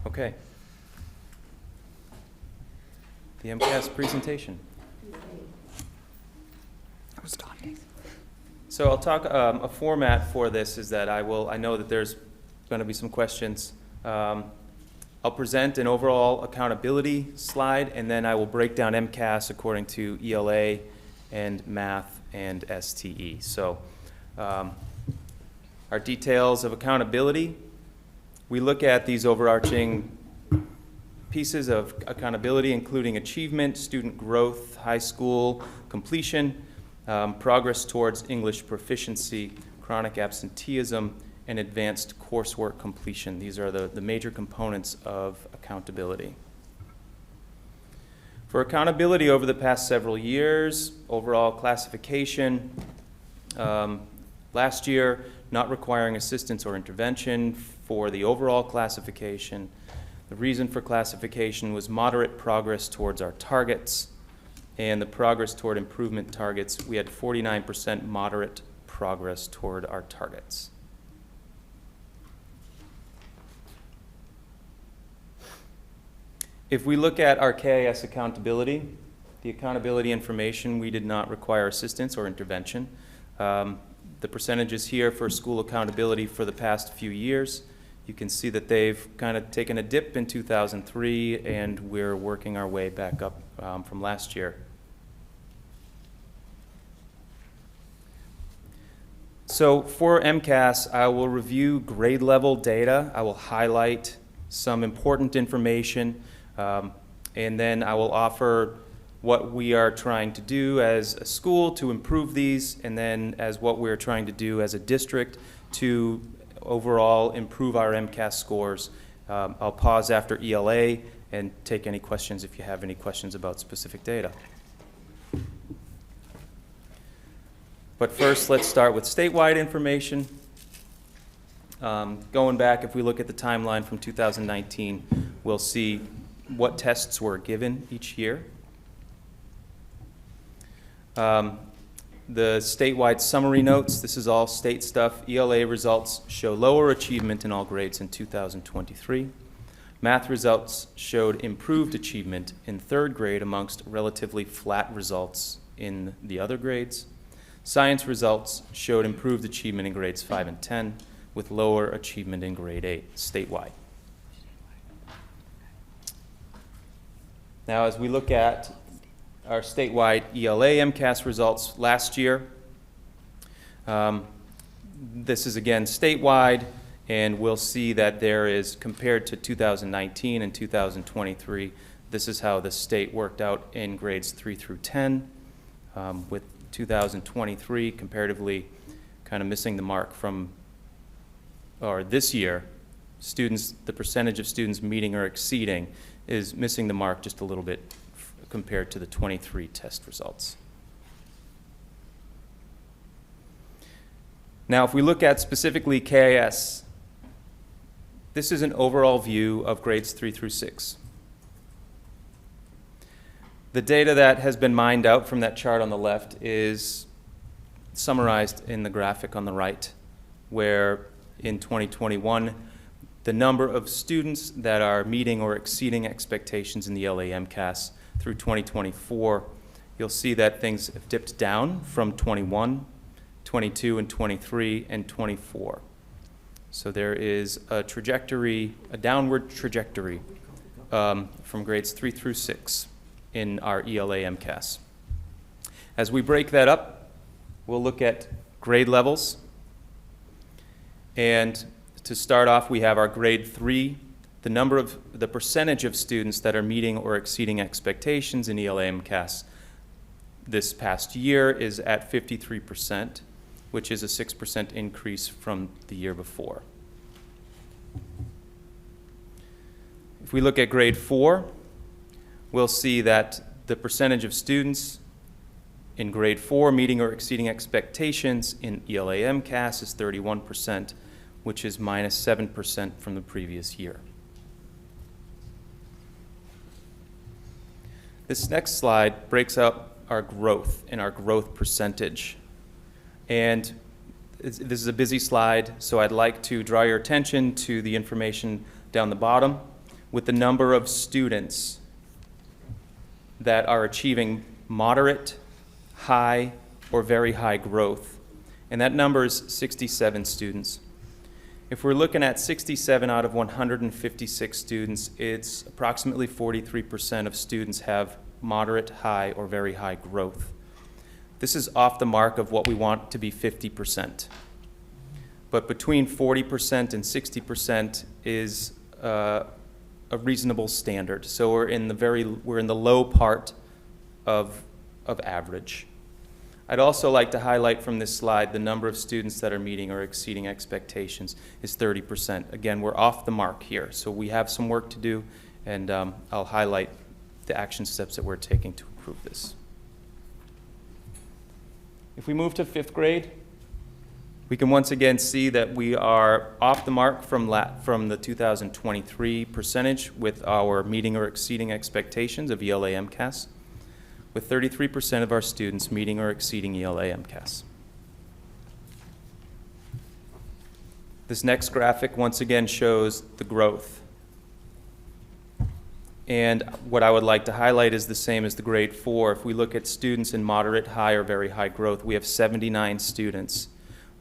Okay. The MCAS presentation. That was daunting. So I'll talk, a format for this is that I know that there's going to be some questions. I'll present an overall accountability slide, and then I will break down MCAS according to ELA and math and STE. So our details of accountability, we look at these overarching pieces of accountability, including achievement, student growth, high school completion, progress towards English proficiency, chronic absenteeism, and advanced coursework completion. These are the major components of accountability. For accountability over the past several years, overall classification, last year, not requiring assistance or intervention for the overall classification. The reason for classification was moderate progress towards our targets, and the progress toward improvement targets, we had 49% moderate progress toward our targets. If we look at our KIS accountability, the accountability information, we did not require assistance or intervention. The percentages here for school accountability for the past few years, you can see that they've kind of taken a dip in 2003, and we're working our way back up from last year. So for MCAS, I will review grade level data. I will highlight some important information, and then I will offer what we are trying to do as a school to improve these, and then as what we're trying to do as a district to overall improve our MCAS scores. I'll pause after ELA and take any questions if you have any questions about specific data. But first, let's start with statewide information. Going back, if we look at the timeline from 2019, we'll see what tests were given each year. The statewide summary notes, this is all state stuff. ELA results show lower achievement in all grades in 2023. Math results showed improved achievement in 3rd grade amongst relatively flat results in the other grades. Science results showed improved achievement in grades 5 and 10, with lower achievement in grade 8 statewide. Now, as we look at our statewide ELA MCAS results last year, this is again statewide, and we'll see that there is, compared to 2019 and 2023, this is how the state worked out in grades 3 through 10, with 2023 comparatively kind of missing the mark from, or this year, students, the percentage of students meeting or exceeding is missing the mark just a little bit compared to the 23 test results. Now, if we look at specifically KIS, this is an overall view of grades 3 through 6. The data that has been mined out from that chart on the left is summarized in the graphic on the right, where in 2021, the number of students that are meeting or exceeding expectations in the ELA MCAS through 2024, you'll see that things have dipped down from 21, 22, and 23, and 24. So there is a trajectory, a downward trajectory from grades 3 through 6 in our ELA MCAS. As we break that up, we'll look at grade levels. And to start off, we have our grade 3. The percentage of students that are meeting or exceeding expectations in ELA MCAS this past year is at 53%, which is a 6% increase from the year before. If we look at grade 4, we'll see that the percentage of students in grade 4 meeting or exceeding expectations in ELA MCAS is 31%, which is minus 7% from the previous year. This next slide breaks up our growth and our growth percentage. And this is a busy slide, so I'd like to draw your attention to the information down the bottom with the number of students that are achieving moderate, high, or very high growth. And that number is 67 students. If we're looking at 67 out of 156 students, it's approximately 43% of students have moderate, high, or very high growth. This is off the mark of what we want to be 50%. But between 40% and 60% is a reasonable standard. So we're in the low part of average. I'd also like to highlight from this slide the number of students that are meeting or exceeding expectations is 30%. Again, we're off the mark here, so we have some work to do, and I'll highlight the action steps that we're taking to improve this. If we move to 5th grade, we can once again see that we are off the mark from the 2023 percentage with our meeting or exceeding expectations of ELA MCAS, with 33% of our students meeting or exceeding ELA MCAS. This next graphic once again shows the growth. And what I would like to highlight is the same as the grade 4. If we look at students in moderate, high, or very high growth, we have 79 students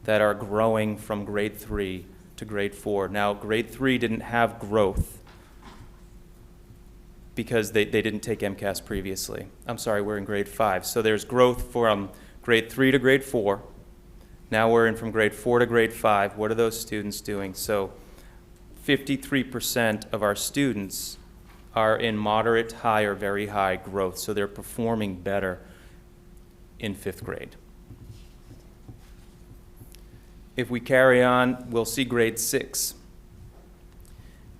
that are growing from grade 3 to grade 4. Now, grade 3 didn't have growth because they didn't take MCAS previously. I'm sorry, we're in grade 5. So there's growth from grade 3 to grade 4. Now we're in from grade 4 to grade 5. What are those students doing? So 53% of our students are in moderate, high, or very high growth. So they're performing better in 5th grade. If we carry on, we'll see grade 6.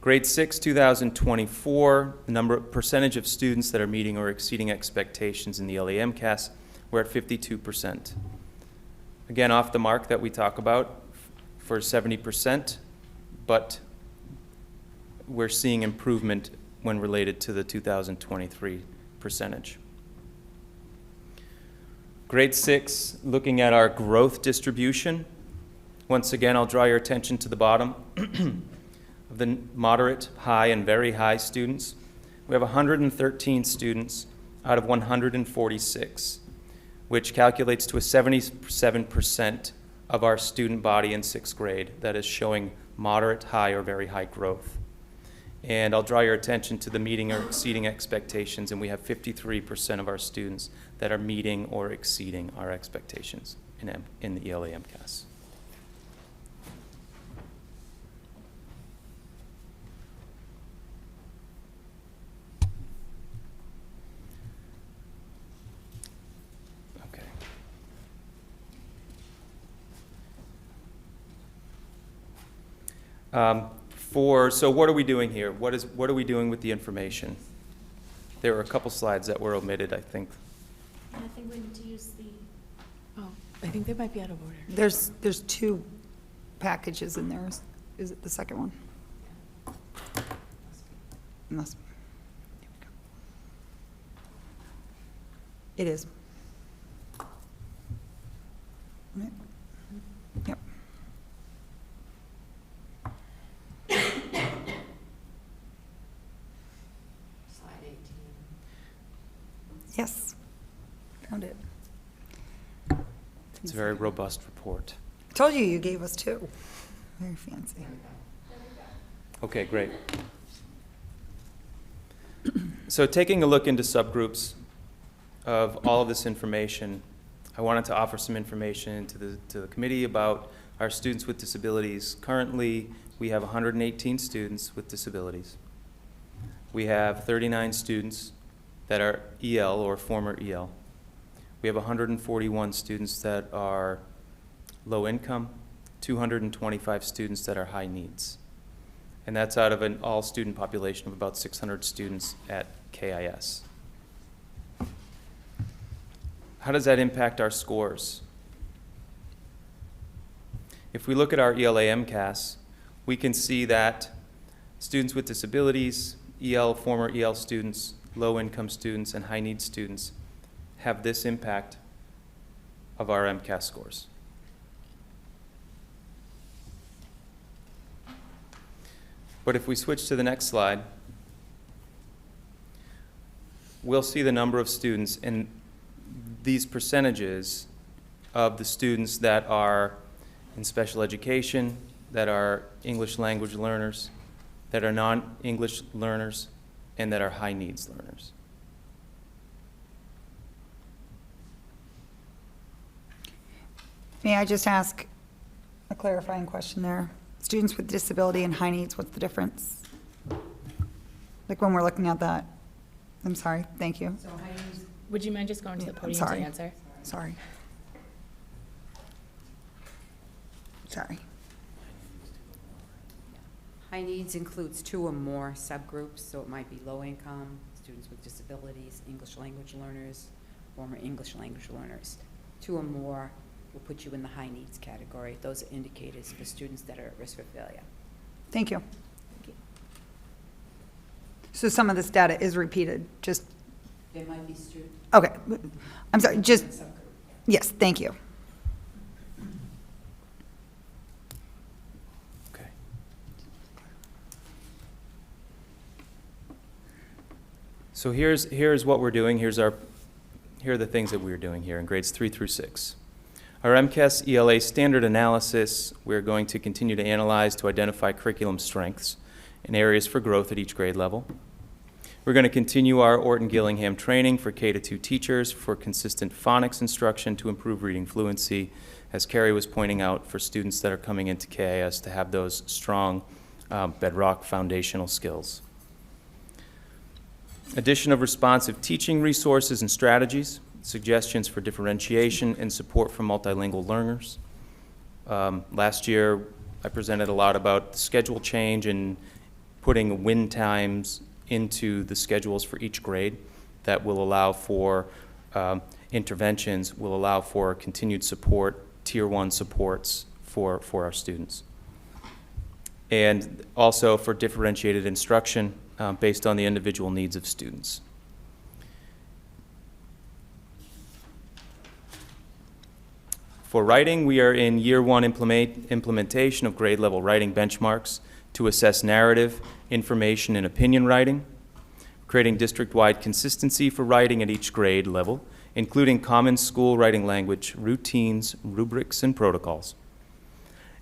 Grade 6, 2024, the percentage of students that are meeting or exceeding expectations in the ELA MCAS, we're at 52%. Again, off the mark that we talk about for 70%, but we're seeing improvement when related to the 2023 percentage. Grade 6, looking at our growth distribution. Once again, I'll draw your attention to the bottom of the moderate, high, and very high students. We have 113 students out of 146, which calculates to a 77% of our student body in 6th grade that is showing moderate, high, or very high growth. And I'll draw your attention to the meeting or exceeding expectations, and we have 53% of our students that are meeting or exceeding our expectations in the ELA MCAS. So what are we doing here? What are we doing with the information? There were a couple slides that were omitted, I think. I think we need to use the, oh, I think they might be out of order. There's 2 packages in there. Is it the second one? Unless, here we go. It is. Right. Yep. Slide 18. Yes. Found it. It's a very robust report. I told you you gave us 2. Very fancy. Okay, great. So taking a look into subgroups of all of this information, I wanted to offer some information to the committee about our students with disabilities. Currently, we have 118 students with disabilities. We have 39 students that are EL or former EL. We have 141 students that are low income, 225 students that are high needs. And that's out of an all-student population of about 600 students at KIS. How does that impact our scores? If we look at our ELA MCAS, we can see that students with disabilities, EL, former EL students, low-income students, and high-need students have this impact of our MCAS scores. But if we switch to the next slide, we'll see the number of students and these percentages of the students that are in special education, that are English language learners, that are non-English learners, and that are high needs learners. May I just ask a clarifying question there? Students with disability and high needs, what's the difference? Like when we're looking at that? I'm sorry, thank you. Would you mind just going to the I'm podium to sorry. answer? Sorry. Sorry. High needs includes 2 or more subgroups, so it might be low income, students with disabilities, English language learners, former English language learners. 2 or more will put you in the high needs category. Those are indicators for students that are at risk for failure. Thank you. So some of this data is repeated, just, There might be students. okay. I'm sorry, just, yes, thank you. So here's what we're doing. Here are the things that we're doing here in grades 3 through 6. Our MCAS ELA standard analysis, we're going to continue to analyze to identify curriculum strengths and areas for growth at each grade level. We're going to continue our Orton-Gillingham training for K-2 teachers for consistent phonics instruction to improve reading fluency, as Carrie was pointing out, for students that are coming into KIS to have those strong bedrock foundational skills. Addition of responsive teaching resources and strategies, suggestions for differentiation and support for multilingual learners. Last year, I presented a lot about the schedule change and putting win times into the schedules for each grade that will allow for interventions, will allow for continued support, Tier 1 supports for our students. And also for differentiated instruction based on the individual needs of students. For writing, we are in year 1 implementation of grade level writing benchmarks to assess narrative, information, and opinion writing, creating district-wide consistency for writing at each grade level, including common school writing language, routines, rubrics, and protocols.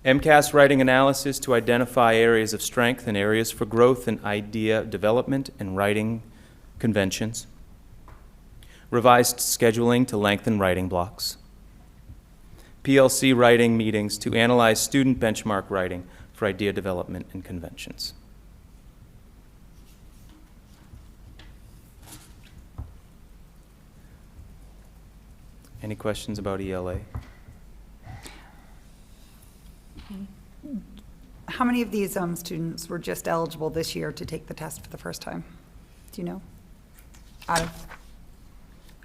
MCAS writing analysis to identify areas of strength and areas for growth in idea development and writing conventions. Revised scheduling to lengthen writing blocks. PLC writing meetings to analyze student benchmark writing for idea development and conventions. Any questions about ELA? How many of these students were just eligible this year to take the test for the first time? Do you know? Out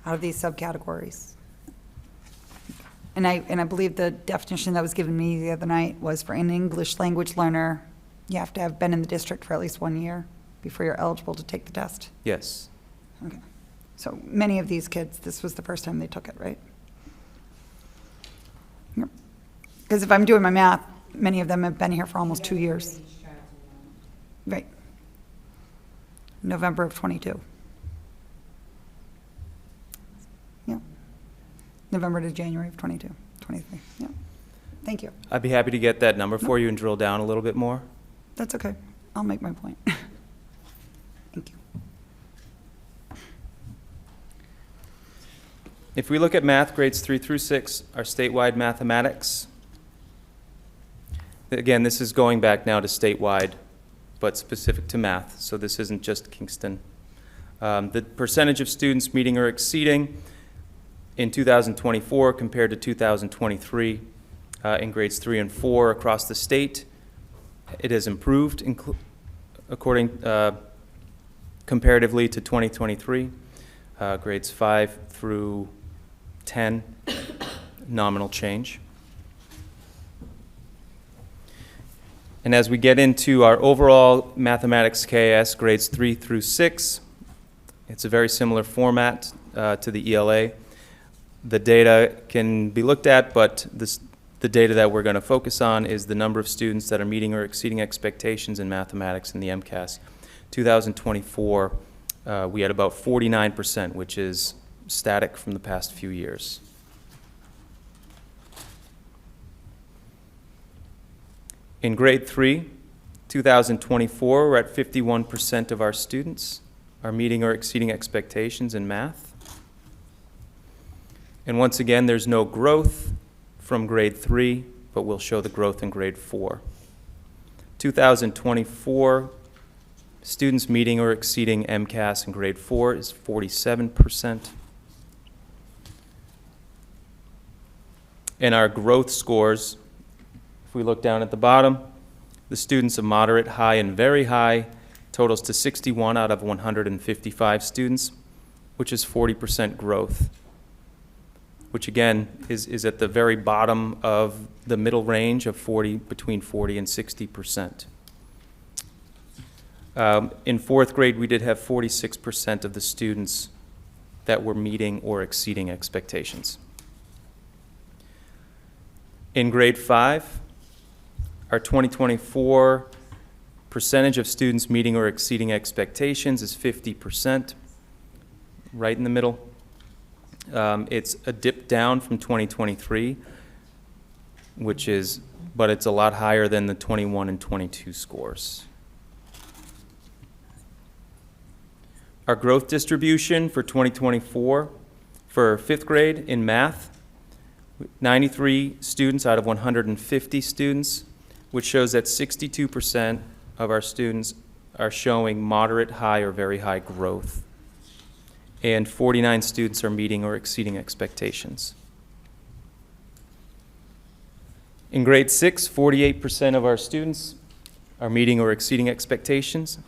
of these subcategories? And I believe the definition that was given me the other night was for an English language learner, you have to have been in the district for at least 1 year before you're eligible to take the test. Yes. Okay. So many of these kids, this was the first time they took it, right? Yep. Because if I'm doing my math, many of them have been here for almost 2 years. Right. November of 22. Yeah. November to January of 22, 23. Yeah. Thank you. I'd be happy to get that number for you and drill down a little bit more. That's okay. I'll make my point. Thank you. If we look at math, grades 3 through 6, our statewide mathematics, again, this is going back now to statewide, but specific to math, so this isn't just Kingston. The percentage of students meeting or exceeding in 2024 compared to 2023 in grades 3 and 4 across the state, it has improved comparatively to 2023. Grades 5 through 10, nominal change. And as we get into our overall mathematics KS, grades 3 through 6, it's a very similar format to the ELA. The data can be looked at, but the data that we're going to focus on is the number of students that are meeting or exceeding expectations in mathematics in the MCAS. 2024, we had about 49%, which is static from the past few years. In grade 3, 2024, we're at 51% of our students are meeting or exceeding expectations in math. And once again, there's no growth from grade 3, but we'll show the growth in grade 4. 2024, students meeting or exceeding MCAS in grade 4 is 47%. And our growth scores, if we look down at the bottom, the students of moderate, high, and very high totals to 61 out of 155 students, which is 40% growth, which again is at the very bottom of the middle range of between 40 and 60%. In 4th grade, we did have 46% of the students that were meeting or exceeding expectations. In grade 5, our 2024 percentage of students meeting or exceeding expectations is 50%. right in the middle. It's a dip down from 2023, but it's a lot higher than the 21 and 22 scores. Our growth distribution for 2024 for 5th grade in math, 93 students out of 150 students, which shows that 62% of our students are showing moderate, high, or very high growth. And 49 students are meeting or exceeding expectations. In grade 6, 48% of our students are meeting or exceeding expectations.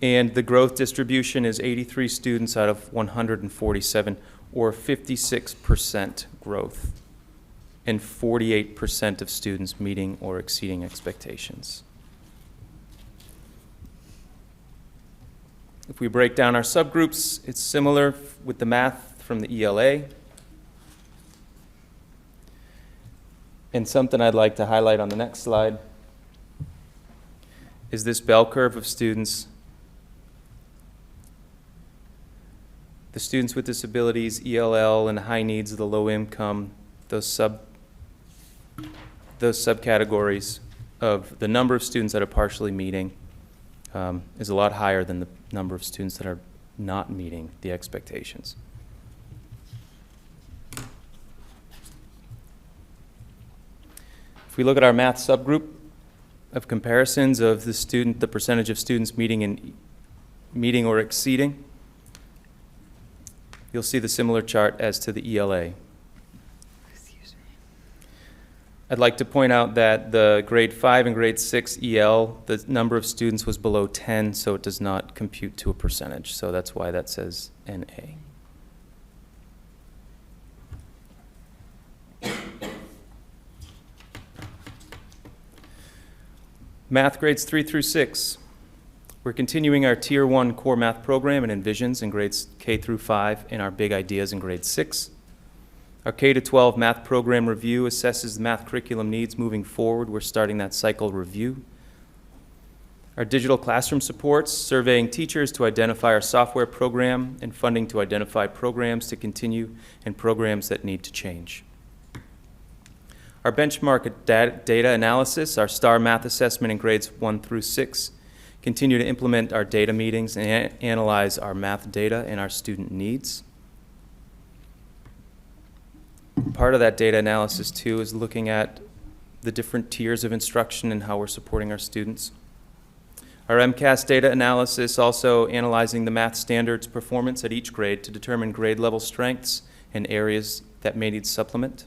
And the growth distribution is 83 students out of 147, or 56% growth, and 48% of students meeting or exceeding expectations. If we break down our subgroups, it's similar with the math from the ELA. And something I'd like to highlight on the next slide is this bell curve of students. The students with disabilities, ELL, and high needs of the low income, those subcategories of the number of students that are partially meeting is a lot higher than the number of students that are not meeting the expectations. If we look at our math subgroup of comparisons of the percentage of students meeting or exceeding, you'll see the similar chart as to the ELA. I'd like to point out that the grade 5 and grade 6 EL, the number of students was below 10, so it does not compute to a percentage. So that's why that says NA. Math grades 3 through 6. We're continuing our Tier 1 core math program and Envisions in grades K through 5 and our Big Ideas in grade 6. Our K-12 math program review assesses the math curriculum needs moving forward. We're starting that cycle review. Our digital classroom supports, surveying teachers to identify our software program and funding to identify programs to continue and programs that need to change. Our benchmark data analysis, our STAR math assessment in grades 1 through 6, continue to implement our data meetings and analyze our math data and our student needs. Part of that data analysis, too, is looking at the different tiers of instruction and how we're supporting our students. Our MCAS data analysis also analyzing the math standards performance at each grade to determine grade level strengths and areas that may need supplement.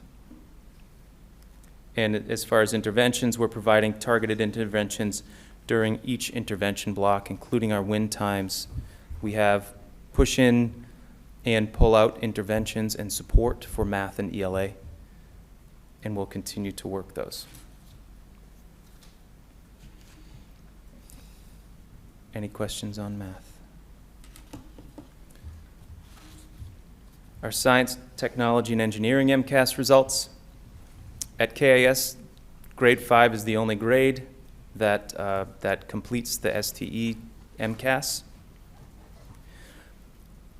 And as far as interventions, we're providing targeted interventions during each intervention block, including our win times. We have push-in and pull-out interventions and support for math and ELA, and we'll continue to work those. Any questions on math? Our science, technology, and engineering MCAS results. At KIS, grade 5 is the only grade that completes the STE MCAS.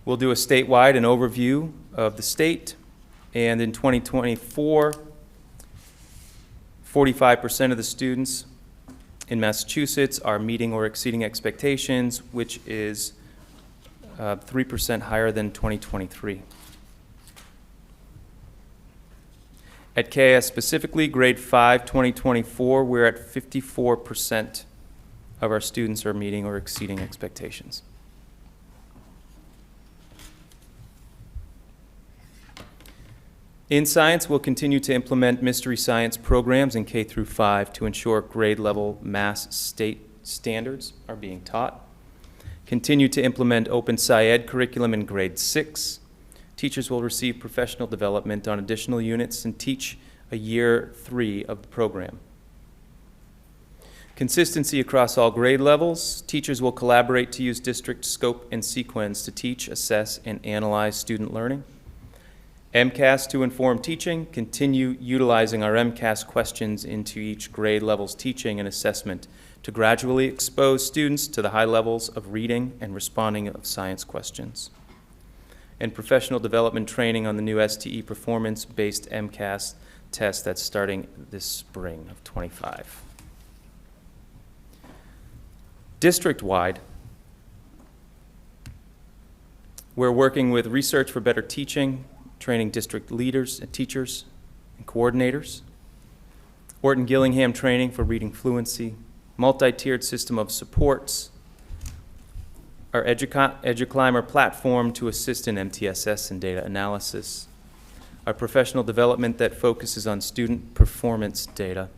We'll do a statewide an overview of the state, and in 2024, 45% of the students in Massachusetts are meeting or exceeding expectations, which is 3% higher than 2023. At KIS specifically, grade 5, 2024, we're at 54% of our students are meeting or exceeding expectations. In science, we'll continue to implement mystery science programs in K through 5 to ensure grade level mass state standards are being taught. Continue to implement Open Sci-Ed curriculum in grade 6. Teachers will receive professional development on additional units and teach a year 3 of the program. Consistency across all grade levels. Teachers will collaborate to use district scope and sequence to teach, assess, and analyze student learning. MCAS to inform teaching, continue utilizing our MCAS questions into each grade level's teaching and assessment to gradually expose students to the high levels of reading and responding of science questions. And professional development training on the new STE performance-based MCAS test that's starting this spring of '25. District-wide, we're working with Research for Better Teaching, training district leaders and teachers and coordinators, Orton-Gillingham training for reading fluency, multi-tiered system of supports, our EduClimber platform to assist in MTSS and data analysis, our professional development that focuses on student performance data,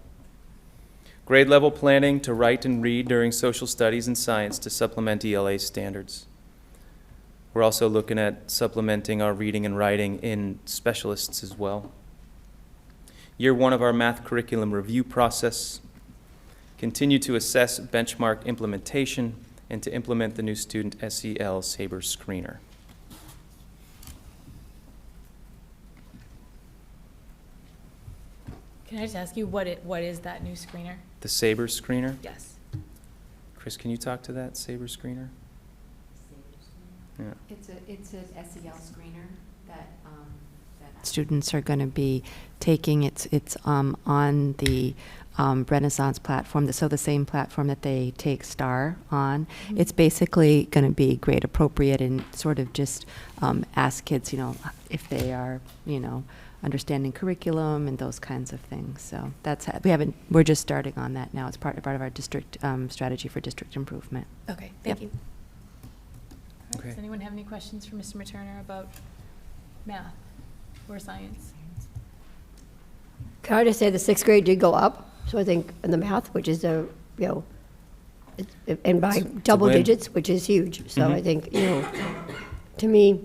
grade level planning to write and read during social studies and science to supplement ELA standards. We're also looking at supplementing our reading and writing in specialists as well. Year 1 of our math curriculum review process. Continue to assess benchmark implementation and to implement the new student SEL SABRE screener. Can I just ask you what is that new screener? The SABRE screener? Yes. Chris, can you talk to that SABRE screener? Yeah. It's an SEL screener that students are going to be taking. It's on the Renaissance platform, so the same platform that they take STAR on. Mm-hmm. It's basically going to be grade appropriate and sort of just ask kids, if they are, understanding curriculum and those kinds of things. So we're just starting on that now. It's part of our district strategy for district improvement. Okay, thank you. Okay. Does anyone have any questions for Mr. Materna about math or science? Can I just say the 6th grade did go up? So I think in the math, which is and by double digits, which is huge. So I think, to me,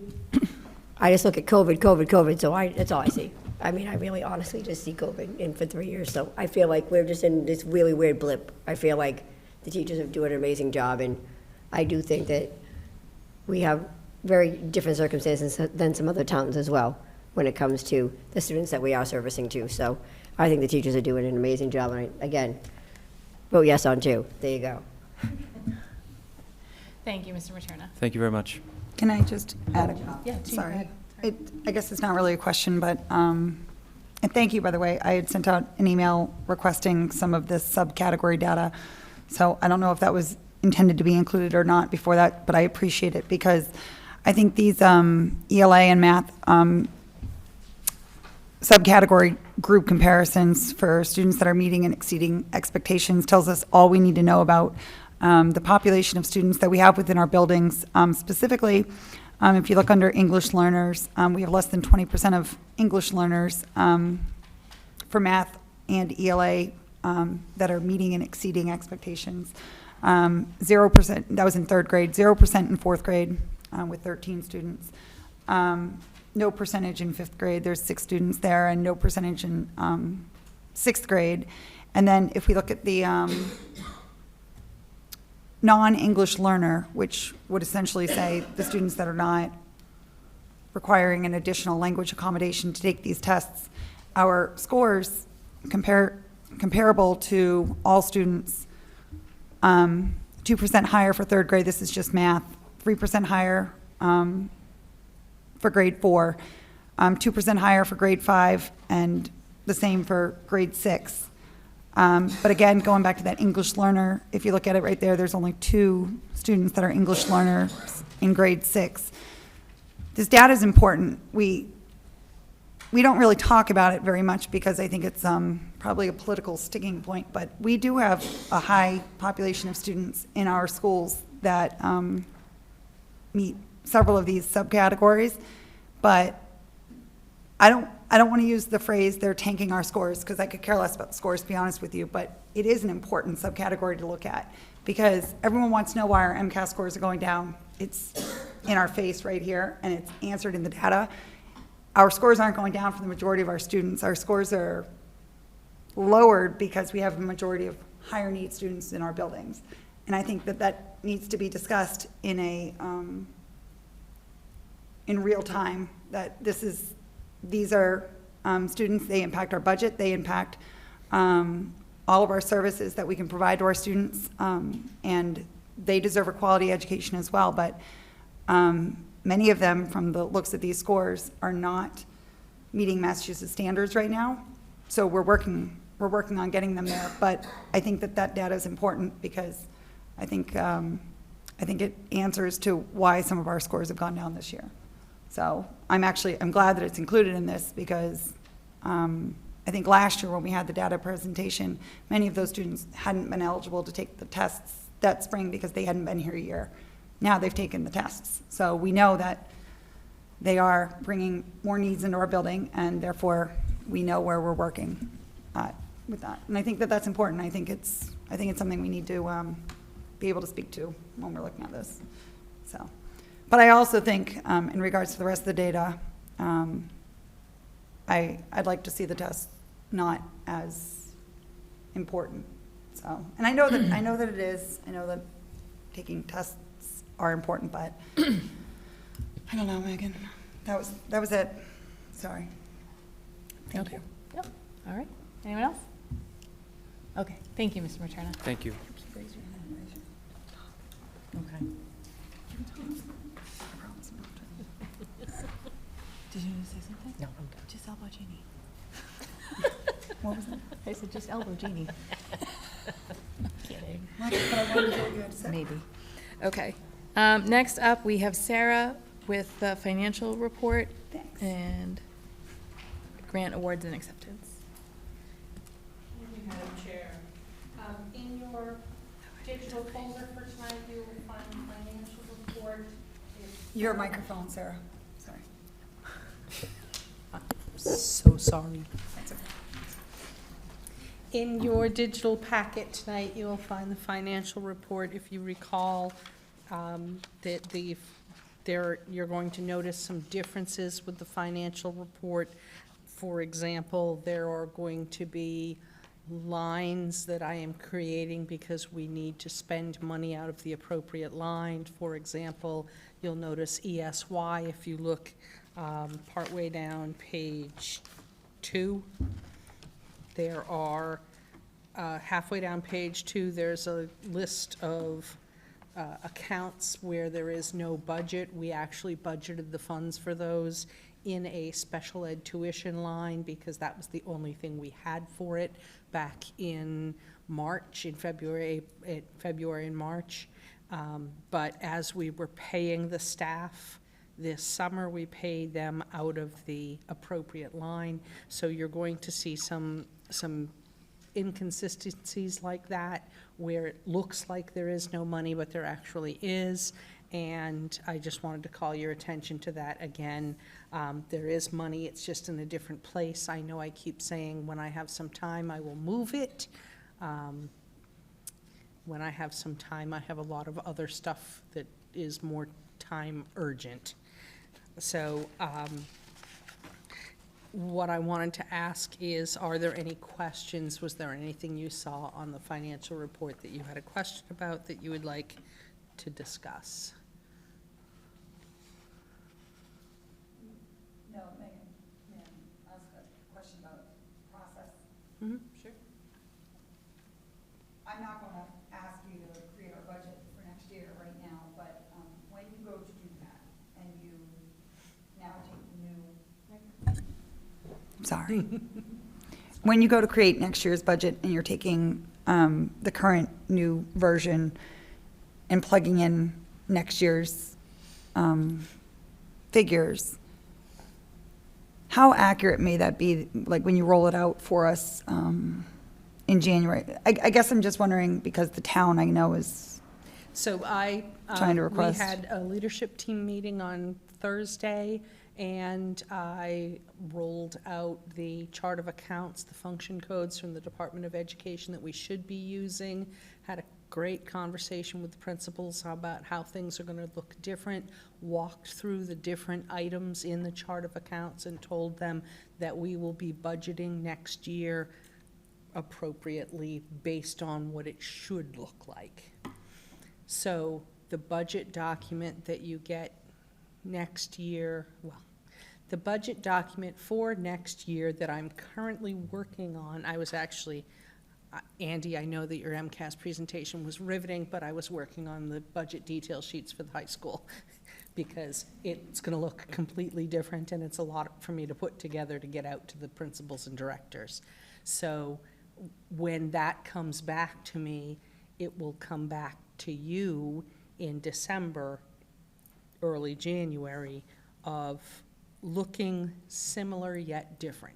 I just look at COVID, so that's all I see. I mean, I really honestly just see COVID in for 3 years. So I feel like we're just in this really weird blip. I feel like the teachers are doing an amazing job, and I do think that we have very different circumstances than some other towns as well when it comes to the students that we are servicing too. So I think the teachers are doing an amazing job, and again, vote yes on 2. There you go. Thank you, Mr. Materna. Thank you very much. Can I just add Yeah, Jean, go sorry. ahead. I guess it's not really a question, but, and thank you, by the way. I had sent out an email requesting some of this subcategory data. So I don't know if that was intended to be included or not before that, but I appreciate it because I think these ELA and math subcategory group comparisons for students that are meeting and exceeding expectations tells us all we need to know about the population of students that we have within our buildings. Specifically, if you look under English learners, we have less than 20% of English learners for math and ELA that are meeting and exceeding expectations. 0%, that was in 3rd grade, 0% in 4th grade with 13 students. No percentage in 5th grade, there's 6 students there, and no percentage in 6th grade. And then if we look at the non-English learner, which would essentially say the students that are not requiring an additional language accommodation to take these tests, our scores comparable to all students, 2% higher for 3rd grade, this is just math, 3% higher for grade 4, 2% higher for grade 5, and the same for grade 6. But again, going back to that English learner, if you look at it right there, there's only 2 students that are English learners in grade 6. This data is important. We don't really talk about it very much because I think it's probably a political sticking point, but we do have a high population of students in our schools that meet several of these subcategories, but I don't want to use the phrase they're tanking our scores because I could care less about the scores, to be honest with you, but it is an important subcategory to look at because everyone wants to know why our MCAS scores are going down. It's in our face right here, and it's answered in the data. Our scores aren't going down for the majority of our students. Our scores are lowered because we have a majority of higher need students in our buildings. And I think that needs to be discussed in real time, that this is these are students, they impact our budget, they impact all of our services that we can provide to our students, and they deserve a quality education as well. But many of them, from the looks at these scores, are not meeting Massachusetts standards right now. So we're working on getting them there. But I think that data is important because I think it answers to why some of our scores have gone down this year. So I'm glad that it's included in this because I think last year when we had the data presentation, many of those students hadn't been eligible to take the tests that spring because they hadn't been here a year. Now they've taken the tests. So we know that they are bringing more needs into our building, and therefore we know where we're working with that. And I think that that's important. I think it's something we need to be able to speak to when we're looking at this. So, but I also think in regards to the rest of the data, I'd like to see the tests not as important. So, and I know that it is. I know that taking tests are important, but I don't know, Megan. That was it. Sorry. Thank you. Yep. All right. Anyone else? Okay. Thank you, Mr. Materna. Thank you. Okay. Did you say something? No, I'm good. Just elbow Jeannie. What was that? I said just elbow Jeannie. Kidding. But I wanted to hear what you had to say. Maybe. Okay. Next up, we have Sarah with the financial report. Thanks. And grant awards and acceptance. Thank you, Madam Chair. In your digital folder for tonight, you will find the financial report. Your microphone, Sarah. Sorry. So sorry. That's okay. In your digital packet tonight, you will find the financial report. If you recall, you're going to notice some differences with the financial report. For example, there are going to be lines that I am creating because we need to spend money out of the appropriate line. For example, you'll notice ESY if you look partway down page 2. There are, halfway down page 2, there's a list of accounts where there is no budget. We actually budgeted the funds for those in a special ed tuition line because that was the only thing we had for it back in March, in February and March. But as we were paying the staff this summer, we paid them out of the appropriate line. So you're going to see some inconsistencies like that where it looks like there is no money, but there actually is. And I just wanted to call your attention to that again. There is money, it's just in a different place. I know I keep saying when I have some time, I will move it. When I have some time, I have a lot of other stuff that is more time urgent. So what I wanted to ask is, are there any questions? Was there anything you saw on the financial report that you had a question about that you would like to discuss? No, Megan, may I ask a question about process? Mm-hmm, sure. I'm not going to ask you to create our budget for next year right now, but when you go to do that and you now take the new. Sorry. When you go to create next year's budget and you're taking the current new version and plugging in next year's figures, how accurate may that be, like when you roll it out for us in January? I guess I'm just wondering because the town I know is So trying to request. We had a leadership team meeting on Thursday, and I rolled out the chart of accounts, the function codes from the Department of Education that we should be using. Had a great conversation with the principals about how things are going to look different, walked through the different items in the chart of accounts and told them that we will be budgeting next year appropriately based on what it should look like. So the budget document that you get next year, well, The budget document for next year that I'm currently working on, I was actually, Andy, I know that your MCAS presentation was riveting, but I was working on the budget detail sheets for the high school because it's going to look completely different, and it's a lot for me to put together to get out to the principals and directors. So when that comes back to me, it will come back to you in December, early January, of looking similar yet different.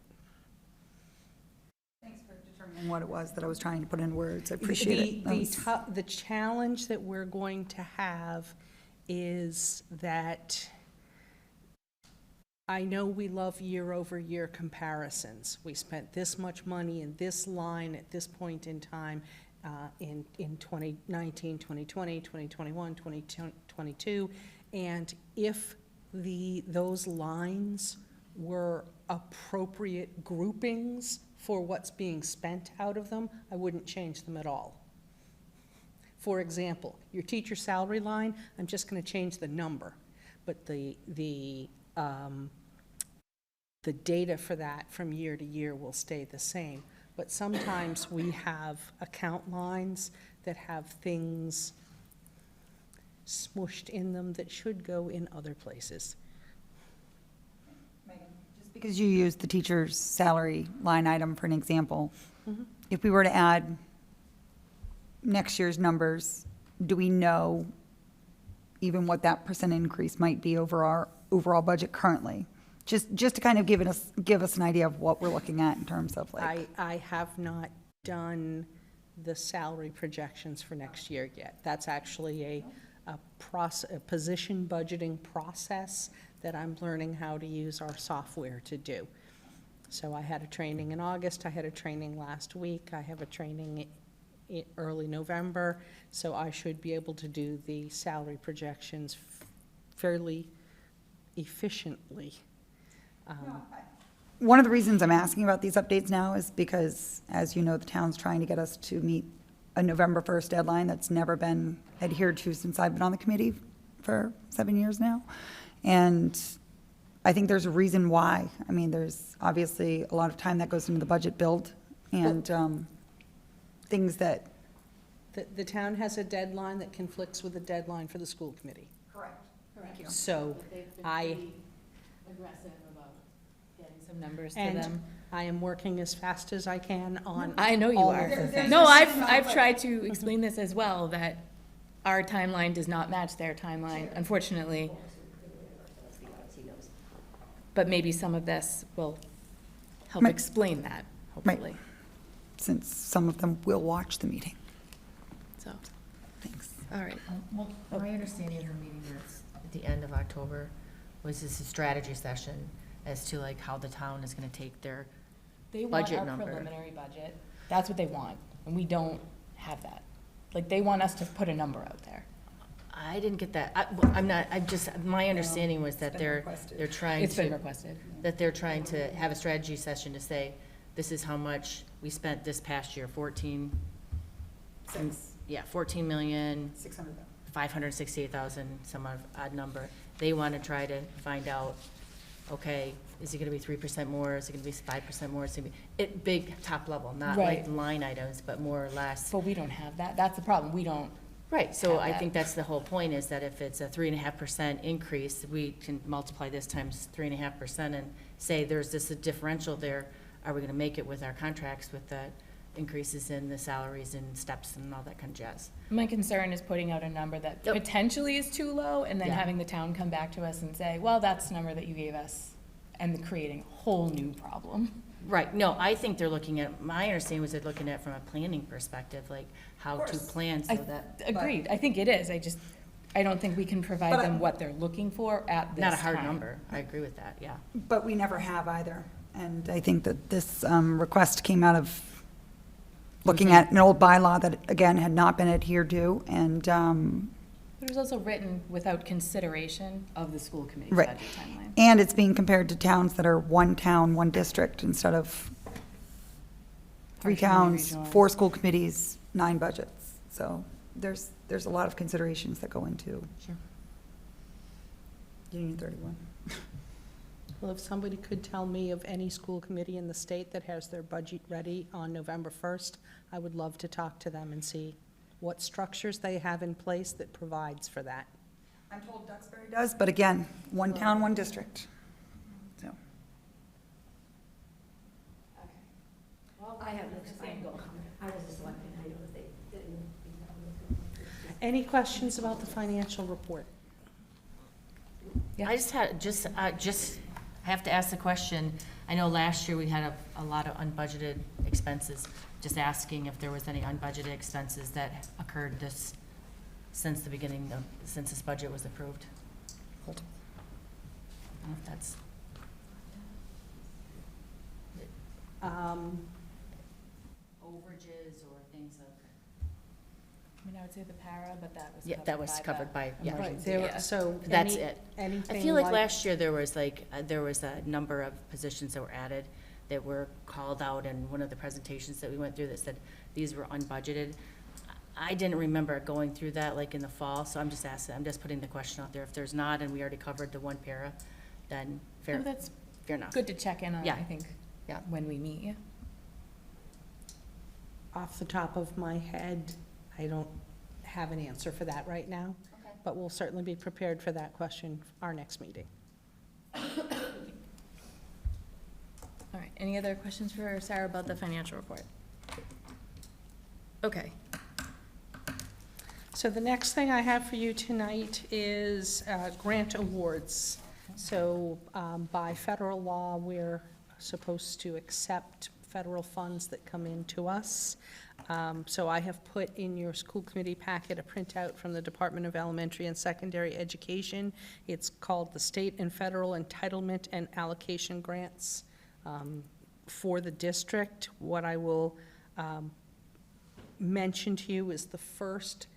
Thanks for determining what it was that I was trying to put in words. I appreciate it. That was- The challenge that we're going to have is that I know we love year-over-year comparisons. We spent this much money in this line at this point in time in 2019, 2020, 2021, 2022, and if those lines were appropriate groupings for what's being spent out of them, I wouldn't change them at all. For example, your teacher salary line, I'm just going to change the number, but the data for that from year to year will stay the same. But sometimes we have account lines that have things smooshed in them that should go in other places. Just because you used the teacher's salary line item for an example, Mhm. if we were to add next year's numbers, do we know even what that percent increase might be over our overall budget currently? Just to kind of give us an idea of what we're looking at in terms of like. I have not done the salary projections for next year yet. That's actually a position budgeting process that I'm learning how to use our software to do. So I had a training in August, I had a training last week, I have a training in early November, so I should be able to do the salary projections fairly efficiently. One of the reasons I'm asking about these updates now is because, as you know, the town's trying to get us to meet a November 1st deadline that's never been adhered to since I've been on the committee for 7 years now. And I think there's a reason why. I mean, there's obviously a lot of time that goes into the budget build and things that. The town has a deadline that conflicts with the deadline for the school committee. Correct. So Aggressive about getting some numbers to and them. I am working as fast as I can on I know you all are. of the things. No, I've tried to explain this as well, that our timeline does not match their timeline, unfortunately. But maybe some of this will help Right. explain that, hopefully. Since some of them will watch the meeting. So, Thanks. all right. Well, my understanding of her meeting was at the end of October was this a strategy session as to like how the town is gonna take their They want budget our number. preliminary budget. That's what they want, and we don't have that. Like, they want us to put a number out there. I didn't get that. I'm not, my understanding was that they're trying It's been to, requested. that they're trying to have a strategy session to say, this is how much we spent this past year, 14 million, 568,000, some odd number. They want to try to find out, okay, is it going to be 3% more? Is it going to be 5% more? Is it going to be, big top level, not like Right. line items, but more or less. But we don't have that. That's the problem. We don't. Right, so have I that. think that's the whole point, is that if it's a 3.5% increase, we can multiply this times 3.5% and say there's this differential there. Are we going to make it with our contracts with the increases in the salaries and steps and all that kind of jazz? My concern is putting out a number that Yep. potentially is too low, and then Yeah. having the town come back to us and say, well, that's the number that you gave us, and creating a whole new problem. Right, no, I think they're looking at, my understanding was they're looking at it from a planning perspective, like how to plan so that, Agreed. I think it is. I don't think we can provide But them what they're looking for at this not a hard time. number. I agree with that, yeah. But we never have either. And I think that this request came out of looking at an old bylaw that, again, had not been adhered to, and, But it was also written without consideration of the school committee's Right. budget timeline. and it's being compared to towns that are one town, one district, instead of three Partially towns, regionalized. 4 school committees, 9 budgets. So there's a lot of considerations that go into Sure. Union 31. Well, if somebody could tell me of any school committee in the state that has their budget ready on November 1st, I would love to talk to them and see what structures they have in place that provides for that. I'm told Duxbury does, but again, one town, one district. So. I have no I was just wondering, I know they didn't. Any questions about the financial report? I just have to ask the question. I know last year we had a lot of unbudgeted expenses. Just asking if there was any unbudgeted expenses that occurred since this budget was approved. I don't know if that's. Overages or things of. I mean, I would say the para, but that was Yeah, covered that was covered by, yeah. Right, there, so That's any- it. anything I feel like last year there was a number of positions that were added that were called out in one of the presentations that we went through that said these were unbudgeted. I didn't remember going through that like in the fall, so I'm just putting the question out there. If there's not, and we already covered the one para, then fair enough. good to check in on, Yeah. I think, when we meet, yeah. Off the top of my head, I don't have an answer for that right now, but we'll certainly be prepared for that question our next meeting. All right, any other questions for Sarah about the financial report? Okay. So the next thing I have for you tonight is grant awards. So by federal law, we're supposed to accept federal funds that come in to us. So I have put in your school committee packet a printout from the Department of Elementary and Secondary Education. It's called the State and Federal Entitlement and Allocation Grants for the district. What I will mention to you is the first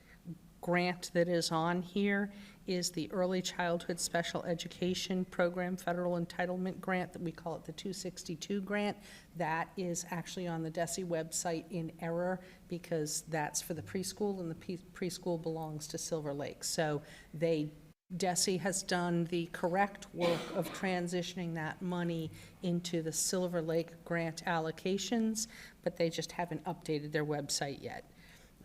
grant that is on here is the Early Childhood Special Education Program Federal Entitlement Grant, that we call it the 262 grant. That is actually on the DESE website in error because that's for the preschool and the preschool belongs to Silver Lake. So DESE has done the correct work of transitioning that money into the Silver Lake grant allocations, but they just haven't updated their website yet.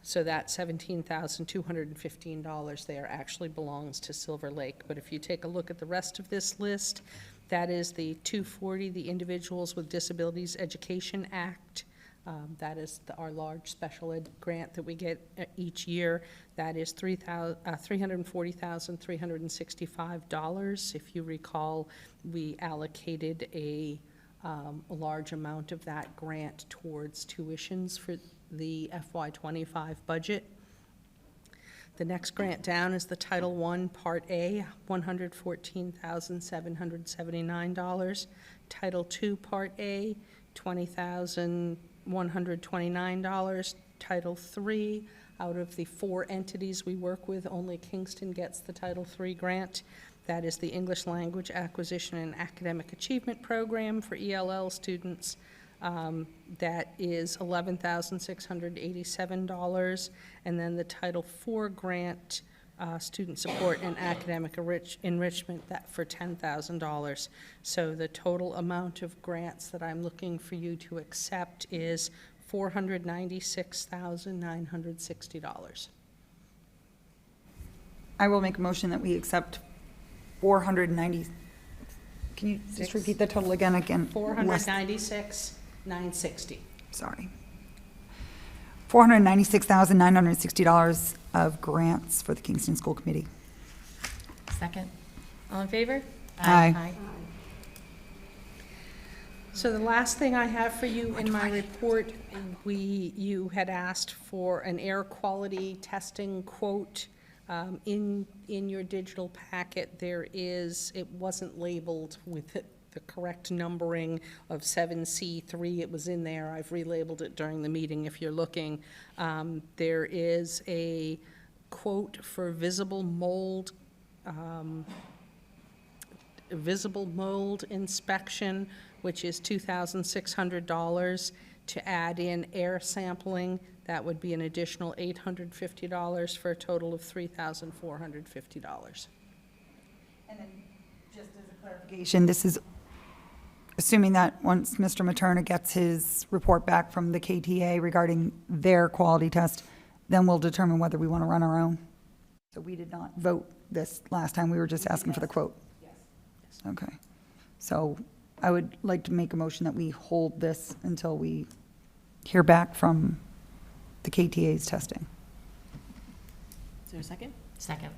So that $17,215 there actually belongs to Silver Lake. But if you take a look at the rest of this list, that is the 240, the Individuals with Disabilities Education Act. That is our large special ed grant that we get each year. That is $340,365. If you recall, we allocated a large amount of that grant towards tuitions for the FY25 budget. The next grant down is the Title I, Part A, $114,779. Title II, Part A, $20,129. Title III, out of the 4 entities we work with, only Kingston gets the Title III grant. That is the English Language Acquisition and Academic Achievement Program for ELL students. That is $11,687. And then the Title IV grant, Student Support and Academic Enrichment, that for $10,000. So the total amount of grants that I'm looking for you to accept is $496,960. I will make a motion that we accept 490, can you just repeat the total again? $496,960. Sorry. $496,960 of grants for the Kingston School Committee. Second. All in favor? Aye. So the last thing I have for you in my report, you had asked for an air quality testing quote. In your digital packet, it wasn't labeled with the correct numbering of 7C3. It was in there. I've relabeled it during the meeting if you're looking. There is a quote for visible mold inspection, which is $2,600. To add in air sampling, that would be an additional $850 for a total of $3,450. And then, just as a clarification, this is assuming that once Mr. Materna gets his report back from the KTA regarding their quality test, then we'll determine whether we want to run our own. So we did not vote this last time, we were just asking for the quote. Yes. Okay. So I would like to make a motion that we hold this until we hear back from the KTA's testing. Is there a second? Second.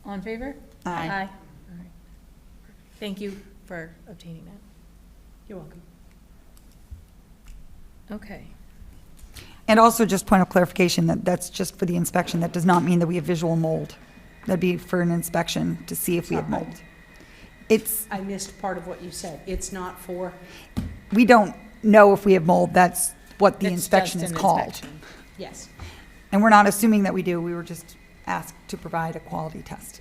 All in favor? Aye. All right. Thank you for obtaining that. You're welcome. Okay. And also, just point of clarification, that that's just for the inspection. That does not mean that we have visual mold. That'd be for an inspection to see if we have mold. It's, I missed part of what you said. It's not for. we don't know if we have mold. That's what the It's inspection just is an called. inspection. Yes, And we're not assuming that we do. We were just asked to provide a quality test.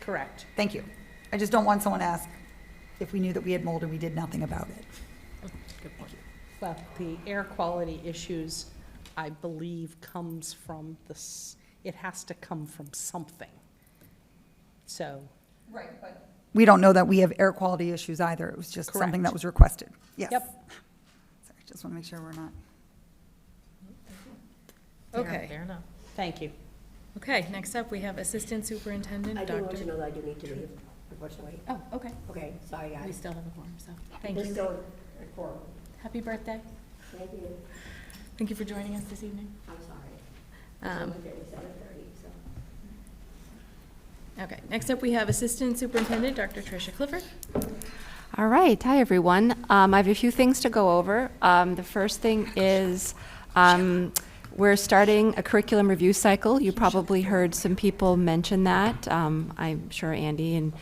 correct. Thank you. I just don't want someone to ask if we knew that we had mold and we did nothing about it. Good point. Well, the air quality issues, I believe, comes from this, it has to come from something. So, Right, but. We don't know that we have air quality issues either. It was just something that Correct. was requested. Yes. Yep. Sorry, just want to make sure we're not. Okay. Fair enough. thank you. Okay, next up, we have Assistant Superintendent, I do want to Dr. know that I do need to leave, unfortunately. Oh, okay. Okay, sorry, We guys. still have a quorum, so, thank There's you. still a quorum. Happy birthday. Thank you. Thank you for joining us this evening. I'm sorry. Um, It's only 7:30, so. Okay, next up, we have Assistant Superintendent, Dr. Tricia Clifford. All right, hi, everyone. I have a few things to go over. The first thing is we're starting a curriculum review cycle. You probably heard some people mention that. I'm sure Andy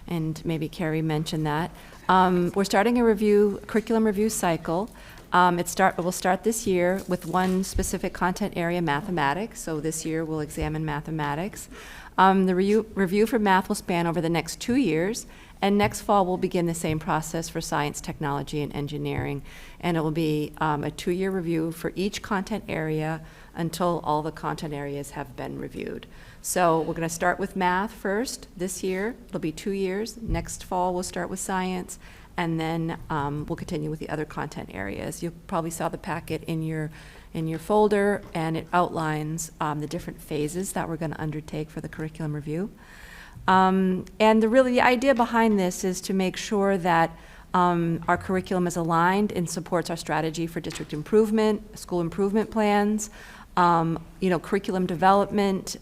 and maybe Carrie mentioned that. We're starting a curriculum review cycle. It will start this year with one specific content area, mathematics. So this year we'll examine mathematics. The review for math will span over the next 2 years, and next fall we'll begin the same process for science, technology, and engineering. And it will be a 2-year review for each content area until all the content areas have been reviewed. So we're going to start with math first this year. It'll be 2 years. Next fall we'll start with science, and then we'll continue with the other content areas. You probably saw the packet in your folder, and it outlines the different phases that we're going to undertake for the curriculum review. And the idea behind this is to make sure that our curriculum is aligned and supports our strategy for district improvement, school improvement plans. Curriculum development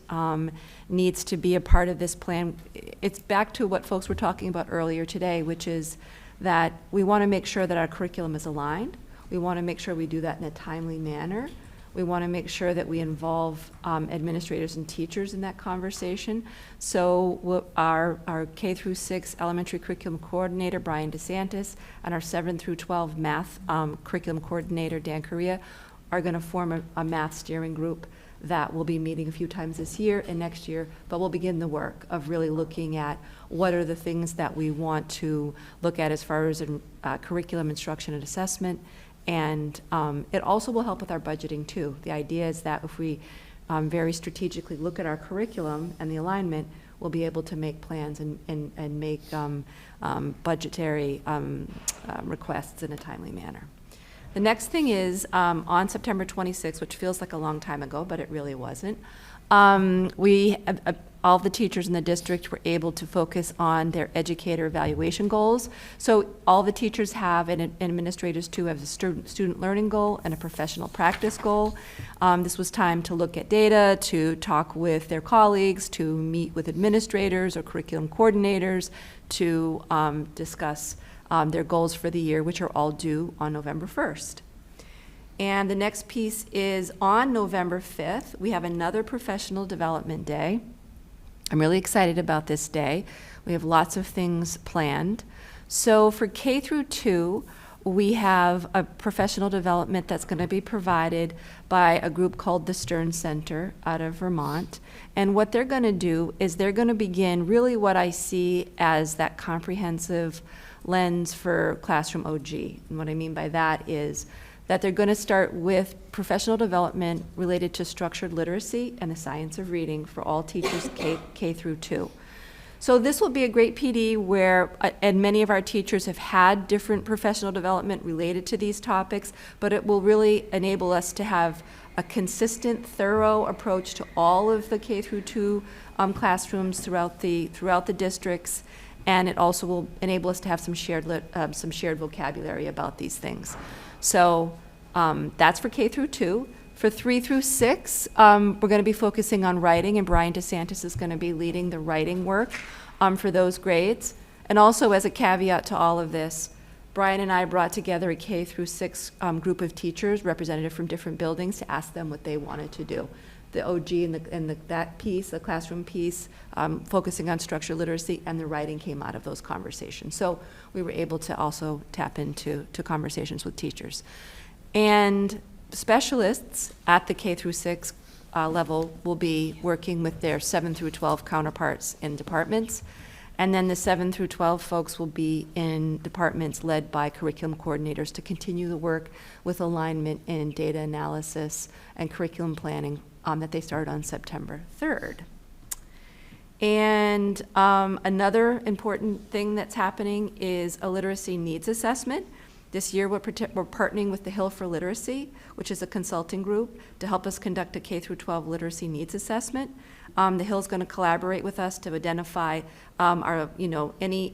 needs to be a part of this plan. It's back to what folks were talking about earlier today, which is that we want to make sure that our curriculum is aligned. We want to make sure we do that in a timely manner. We want to make sure that we involve administrators and teachers in that conversation. So our K through 6 elementary curriculum coordinator, Brian DeSantis, and our 7 through 12 math curriculum coordinator, Dan Correa, are going to form a math steering group that will be meeting a few times this year and next year, but we'll begin the work of really looking at what are the things that we want to look at as far as curriculum instruction and assessment. And it also will help with our budgeting too. The idea is that if we very strategically look at our curriculum and the alignment, we'll be able to make plans and make budgetary requests in a timely manner. The next thing is on September 26th, which feels like a long time ago, but it really wasn't, all the teachers in the district were able to focus on their educator evaluation goals. So all the teachers have, and administrators too, have a student learning goal and a professional practice goal. This was time to look at data, to talk with their colleagues, to meet with administrators or curriculum coordinators, to discuss their goals for the year, which are all due on November 1st. And the next piece is on November 5th, we have another professional development day. I'm really excited about this day. We have lots of things planned. So for K through 2, we have a professional development that's going to be provided by a group called the Stern Center out of Vermont. And what they're going to do is they're going to begin really what I see as that comprehensive lens for classroom OG. And what I mean by that is that they're going to start with professional development related to structured literacy and the science of reading for all teachers K through 2. So this will be a great PD where, and many of our teachers have had different professional development related to these topics, but it will really enable us to have a consistent, thorough approach to all of the K through 2 classrooms throughout the districts, and it also will enable us to have some shared vocabulary about these things. So that's for K through 2. For 3 through 6, we're going to be focusing on writing, and Brian DeSantis is going to be leading the writing work for those grades. And also, as a caveat to all of this, Brian and I brought together a K through 6 group of teachers, representative from different buildings, to ask them what they wanted to do. The OG and that piece, the classroom piece, focusing on structural literacy, and the writing came out of those conversations. So we were able to also tap into conversations with teachers. And specialists at the K through 6 level will be working with their 7 through 12 counterparts in departments. And then the 7 through 12 folks will be in departments led by curriculum coordinators to continue the work with alignment in data analysis and curriculum planning that they started on September 3rd. And another important thing that's happening is a literacy needs assessment. This year, we're partnering with the Hill for Literacy, which is a consulting group, to help us conduct a K through 12 literacy needs assessment. The Hill's going to collaborate with us to identify any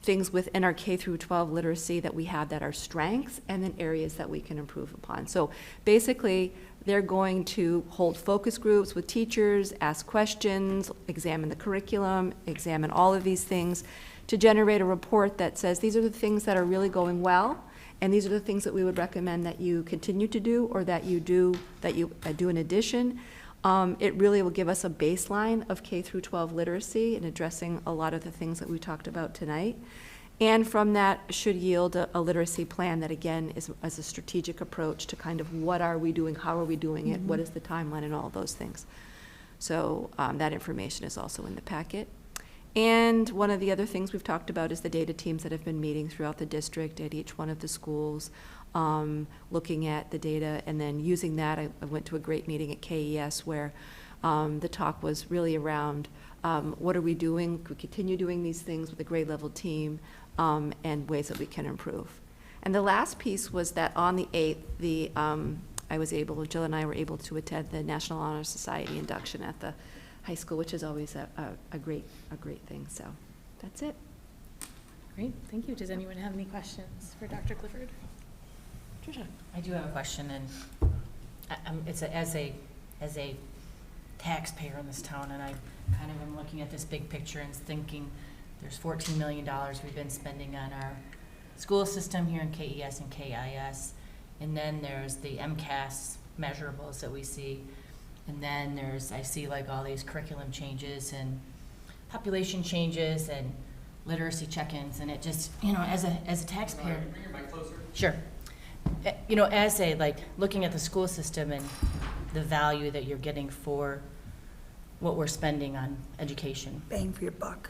things within our K through 12 literacy that we have that are strengths, and then areas that we can improve upon. So basically, they're going to hold focus groups with teachers, ask questions, examine the curriculum, examine all of these things, to generate a report that says these are the things that are really going well, and these are the things that we would recommend that you continue to do, or that you do in addition. It really will give us a baseline of K through 12 literacy and addressing a lot of the things that we talked about tonight. And from that should yield a literacy plan that, again, is a strategic approach to kind of what are we doing, how are we doing it, what is the timeline, and all those things. So that information is also in the packet. And one of the other things we've talked about is the data teams that have been meeting throughout the district at each one of the schools, looking at the data and then using that. I went to a great meeting at KES where the talk was really around what are we doing, could we continue doing these things with a grade level team, and ways that we can improve. And the last piece was that on the 8th, Jill and I were able to attend the National Honor Society induction at the high school, which is always a great thing. So that's it. Great, thank you. Does anyone have any questions for Dr. Clifford? Trisha. I do have a question, and it's as a taxpayer in this town, and I kind of am looking at this big picture and thinking there's $14 million we've been spending on our school system here in KES and KIS, and then there's the MCAS measurables that we see. And then I see like all these curriculum changes and population changes and literacy check-ins, and it just, as a taxpayer. Bring your mic closer. Sure. As looking at the school system and the value that you're getting for what we're spending on education. Bang for your buck.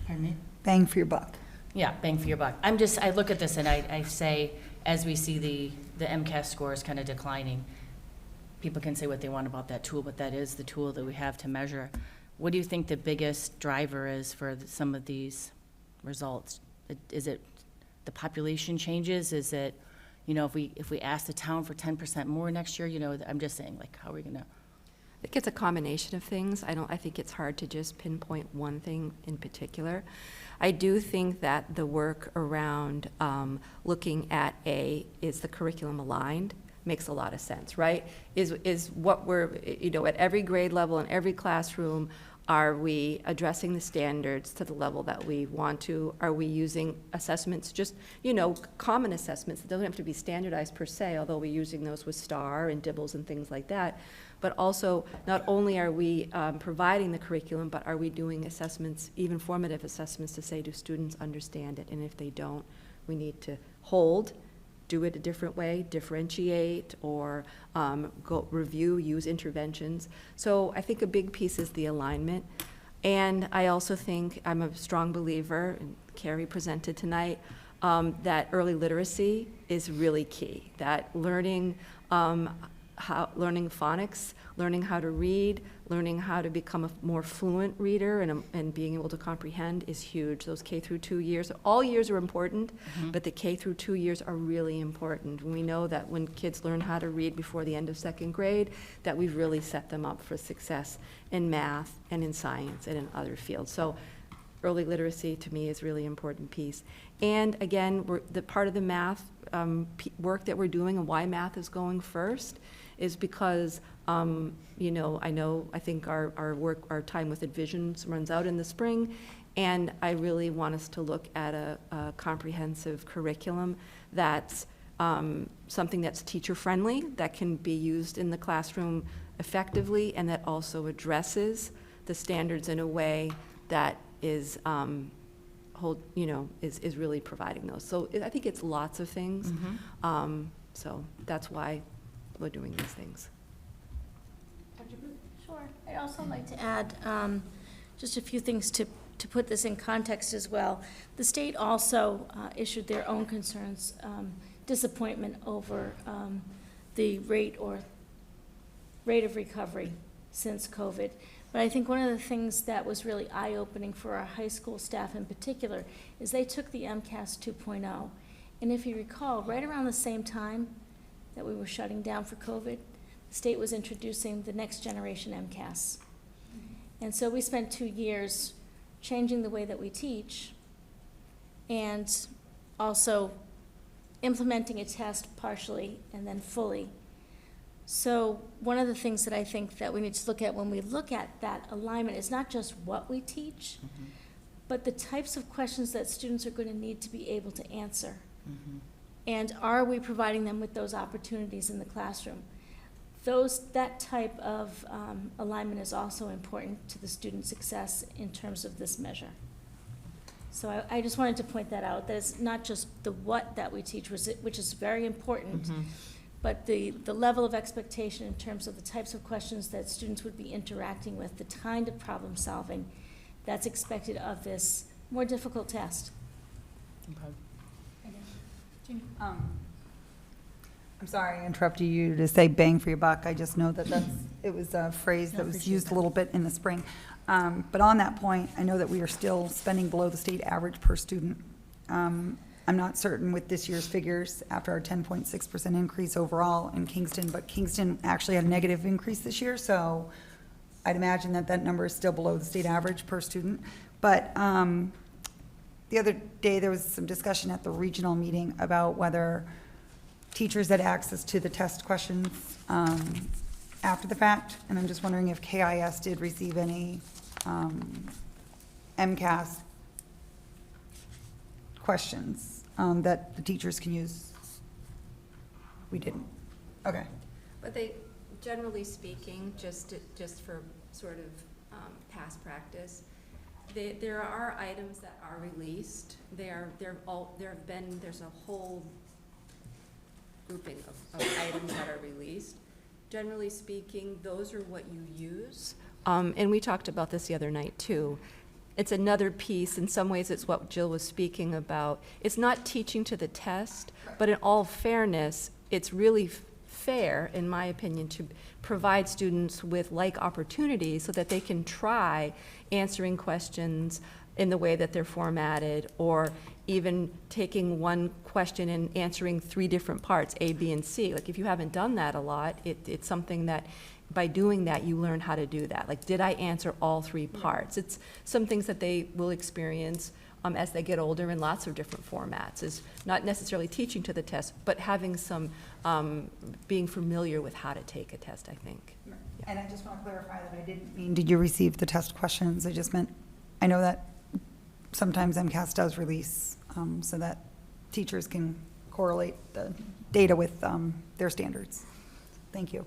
Pardon me? Bang for your buck. Yeah, bang for your buck. I look at this and I say, as we see the MCAS scores kind of declining, people can say what they want about that tool, but that is the tool that we have to measure. What do you think the biggest driver is for some of these results? Is it the population changes? Is it, if we ask the town for 10% more next year, I'm just saying, how are we gonna? I think it's a combination of things. I think it's hard to just pinpoint one thing in particular. I do think that the work around looking at is the curriculum aligned? Makes a lot of sense, right? Is what we're, at every grade level in every classroom, are we addressing the standards to the level that we want to? Are we using assessments, just, common assessments that don't have to be standardized per se, although we're using those with STAR and DIBELS and things like that. But also, not only are we providing the curriculum, but are we doing assessments, even formative assessments, to say, do students understand it? And if they don't, we need to do it a different way, differentiate, or go review, use interventions. So I think a big piece is the alignment. And I also think I'm a strong believer, and Carrie presented tonight, that early literacy is really key, that learning learning phonics, learning how to read, learning how to become a more fluent reader and being able to comprehend is huge. Those K through 2 years, all years are important, but the K through 2 years are really important. We know that when kids learn how to read before the end of 2nd grade, that we've really set them up for success in math and in science and in other fields. So early literacy, to me, is a really important piece. And again, the part of the math work that we're doing and why math is going first is because, I think our time with Envisions runs out in the spring, and I really want us to look at a comprehensive curriculum that's something that's teacher-friendly, that can be used in the classroom effectively, and that also addresses the standards in a way that is is really providing those. So I think it's lots of things. So that's why we're doing these things. Sure. I'd also like to add just a few things to put this in context as well. The state also issued their own concerns, disappointment over the rate of recovery since COVID. But I think one of the things that was really eye-opening for our high school staff in particular is they took the MCAS 2.0. And if you recall, right around the same time that we were shutting down for COVID, the state was introducing the next generation MCAS. And so we spent 2 years changing the way that we teach and also implementing a test partially and then fully. So one of the things that I think that we need to look at when we look at that alignment is not just what we teach, but the types of questions that students are going to need to be able to answer. And are we providing them with those opportunities in the classroom? That type of alignment is also important to the student's success in terms of this measure. So I just wanted to point that out, that it's not just the what that we teach, which is very important, but the level of expectation in terms of the types of questions that students would be interacting with, the kind of problem solving that's expected of this more difficult test. I'm sorry I interrupted you to say bang for your buck. I just know that it was a phrase that was used a little bit in the spring. But on that point, I know that we are still spending below the state average per student. I'm not certain with this year's figures after our 10.6% increase overall in Kingston, but Kingston actually had a negative increase this year, so I'd imagine that number is still below the state average per student. But the other day, there was some discussion at the regional meeting about whether teachers had access to the test questions after the fact, and I'm just wondering if KIS did receive any MCAS questions that the teachers can use. We didn't. Okay. But they, generally speaking, just for sort of past practice, there are items that are released. There's a whole grouping of items that are released. Generally speaking, those are what you use. And we talked about this the other night too. It's another piece. In some ways, it's what Jill was speaking about. It's not teaching to the test, but in all fairness, it's really fair, in my opinion, to provide students with like opportunities so that they can try answering questions in the way that they're formatted, or even taking one question and answering 3 different parts, A, B, and C. Like, if you haven't done that a lot, it's something that by doing that, you learn how to do that. Like, did I answer all 3 parts? It's some things that they will experience as they get older in lots of different formats, is not necessarily teaching to the test, but having some, being familiar with how to take a test, I think. Yeah. And I just want to clarify that I didn't mean, did you receive the test questions? I just meant, I know that sometimes MCAS does release so that teachers can correlate the data with their standards. Thank you.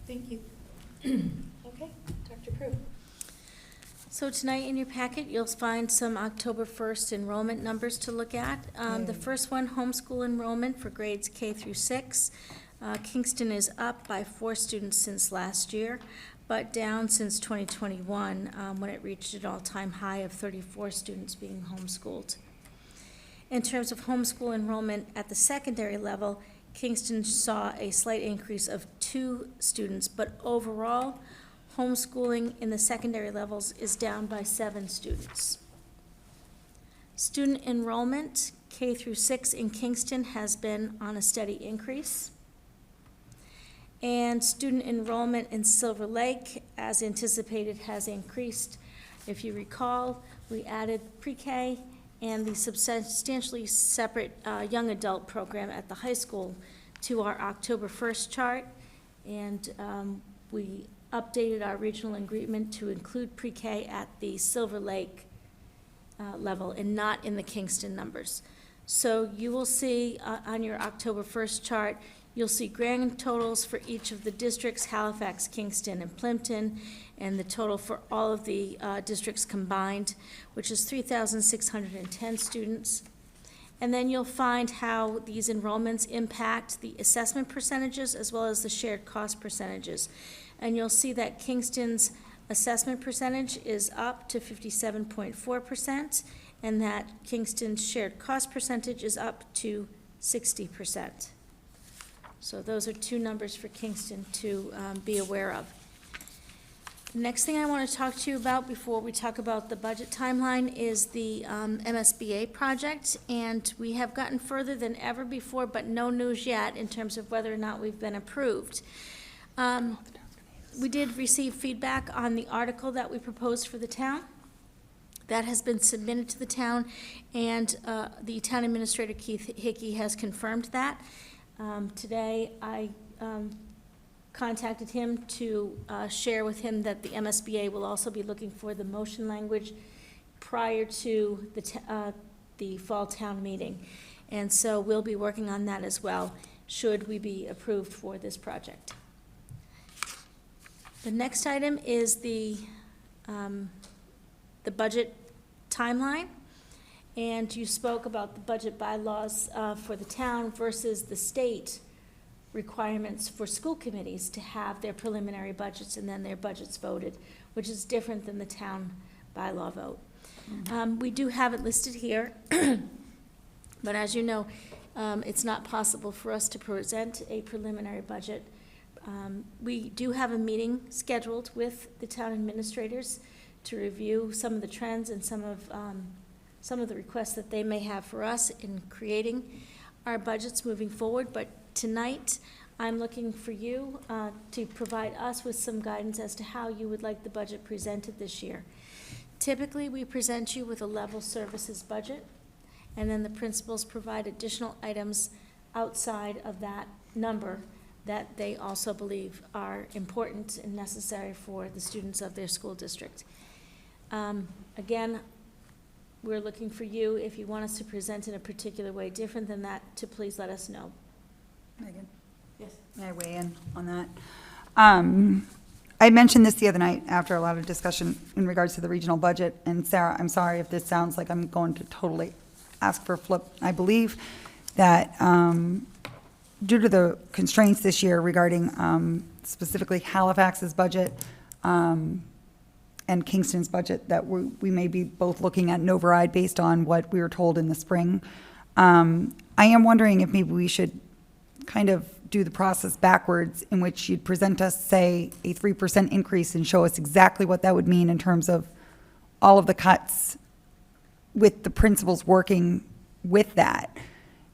Thank you. Okay, Dr. Prue. So tonight in your packet, you'll find some October 1st enrollment numbers to look at. The first one, homeschool enrollment for grades K through 6. Kingston is up by 4 students since last year, but down since 2021, when it reached an all-time high of 34 students being homeschooled. In terms of homeschool enrollment at the secondary level, Kingston saw a slight increase of 2 students, but overall, homeschooling in the secondary levels is down by 7 students. Student enrollment, K through 6 in Kingston, has been on a steady increase. And student enrollment in Silver Lake, as anticipated, has increased. If you recall, we added pre-K and the substantially separate young adult program at the high school to our October 1st chart. And we updated our regional agreement to include pre-K at the Silver Lake level and not in the Kingston numbers. So you will see on your October 1st chart, you'll see grand totals for each of the districts, Halifax, Kingston, and Plimpton, and the total for all of the districts combined, which is 3,610 students. And then you'll find how these enrollments impact the assessment percentages as well as the shared cost percentages. And you'll see that Kingston's assessment percentage is up to 57.4%, and that Kingston's shared cost percentage is up to 60%. So those are 2 numbers for Kingston to be aware of. The next thing I want to talk to you about before we talk about the budget timeline is the MSBA project, and we have gotten further than ever before, but no news yet in terms of whether or not we've been approved. We did receive feedback on the article that we proposed for the town. That has been submitted to the town, and the town administrator, Keith Hickey, has confirmed that. Today, I contacted him to share with him that the MSBA will also be looking for the motion language prior to the fall town meeting. And so we'll be working on that as well, should we be approved for this project. The next item is the budget timeline. And you spoke about the budget bylaws for the town versus the state requirements for school committees to have their preliminary budgets and then their budgets voted, which is different than the town bylaw vote. We do have it listed here, but as you know, it's not possible for us to present a preliminary budget. We do have a meeting scheduled with the town administrators to review some of the trends and some of the requests that they may have for us in creating our budgets moving forward. But tonight, I'm looking for you to provide us with some guidance as to how you would like the budget presented this year. Typically, we present you with a level services budget, and then the principals provide additional items outside of that number that they also believe are important and necessary for the students of their school district. Again, we're looking for you, if you want us to present in a particular way different than that, to please let us know. Megan? Yes. May I weigh in on that? I mentioned this the other night after a lot of discussion in regards to the regional budget, and Sarah, I'm sorry if this sounds like I'm going to totally ask for a flip. I believe that due to the constraints this year regarding specifically Halifax's budget and Kingston's budget, that we may be both looking at an override based on what we were told in the spring. I am wondering if maybe we should kind of do the process backwards, in which you'd present us, say, a 3% increase and show us exactly what that would mean in terms of all of the cuts, with the principals working with that,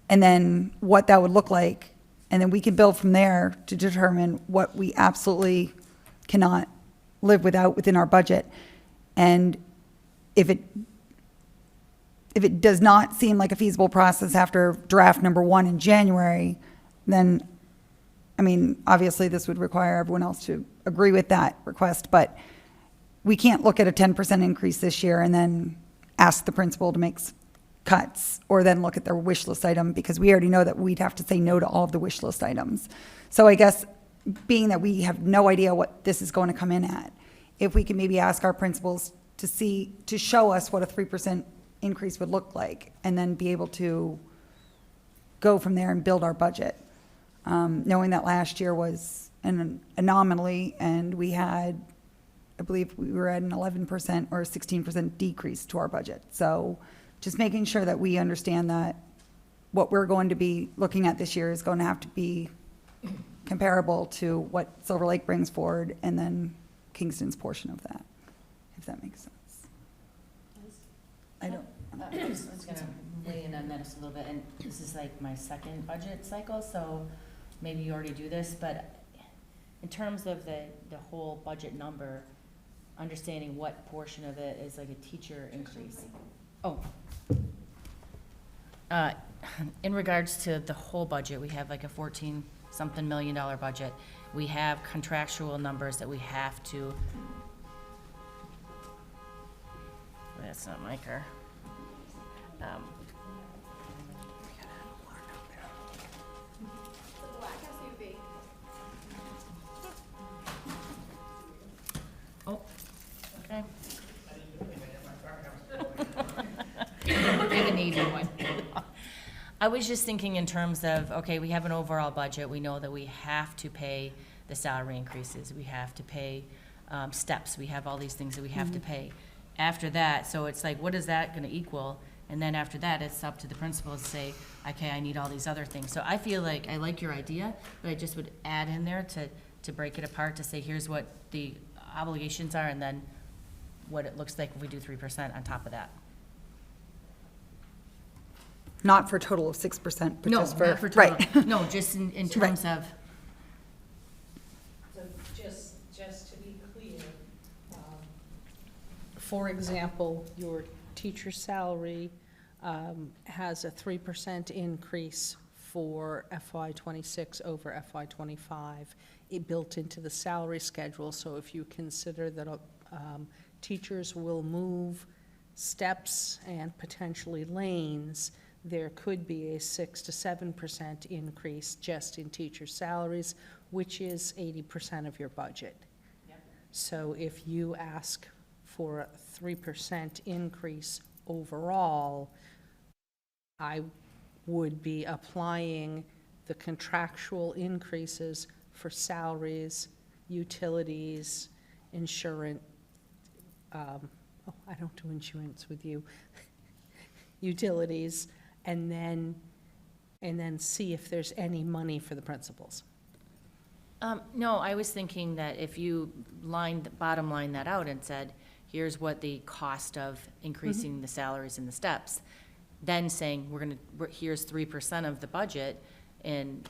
and then what that would look like. And then we can build from there to determine what we absolutely cannot live without within our budget. And if it does not seem like a feasible process after draft number 1 in January, then, I mean, obviously this would require everyone else to agree with that request, but we can't look at a 10% increase this year and then ask the principal to make cuts, or then look at their wish list item, because we already know that we'd have to say no to all of the wish list items. So I guess, being that we have no idea what this is going to come in at, if we can maybe ask our principals to show us what a 3% increase would look like, and then be able to go from there and build our budget. Knowing that last year was an anomaly, and we had, I believe we were at an 11% or 16% decrease to our budget. So just making sure that we understand that what we're going to be looking at this year is going to have to be comparable to what Silver Lake brings forward, and then Kingston's portion of that, if that makes sense. I don't. I was gonna weigh in on that just a little bit, and this is like my second budget cycle, so maybe you already do this, but in terms of the whole budget number, understanding what portion of it is like a teacher increase. Oh. In regards to the whole budget, we have like a 14-something million budget. We have contractual numbers that we have to. That's not my car. Oh, okay. I have a navy one. I was just thinking in terms of, okay, we have an overall budget. We know that we have to pay the salary increases. We have to pay steps. We have all these things that we have to pay. After that, so it's like, what is that going to equal? And then after that, it's up to the principals to say, okay, I need all these other things. So I feel like, I like your idea, but I just would add in there to break it apart, to say, here's what the obligations are, and then what it looks like if we do 3% on top of that. Not for a total of 6%, but No, just for. not for total. Right. No, just in terms of, So just to be clear, for example, your teacher salary has a 3% increase for FY '26 over FY '25. It built into the salary schedule, so if you consider that teachers will move steps and potentially lanes, there could be a 6 to 7% increase just in teacher salaries, which is 80% of your budget. Yep. So if you ask for a 3% increase overall, I would be applying the contractual increases for salaries, utilities, insurance. I don't do insurance with you. Utilities, and then see if there's any money for the principals. no, I was thinking that if you bottom line that out and said, here's what the cost of increasing the salaries and the steps, then saying, here's 3% of the budget, and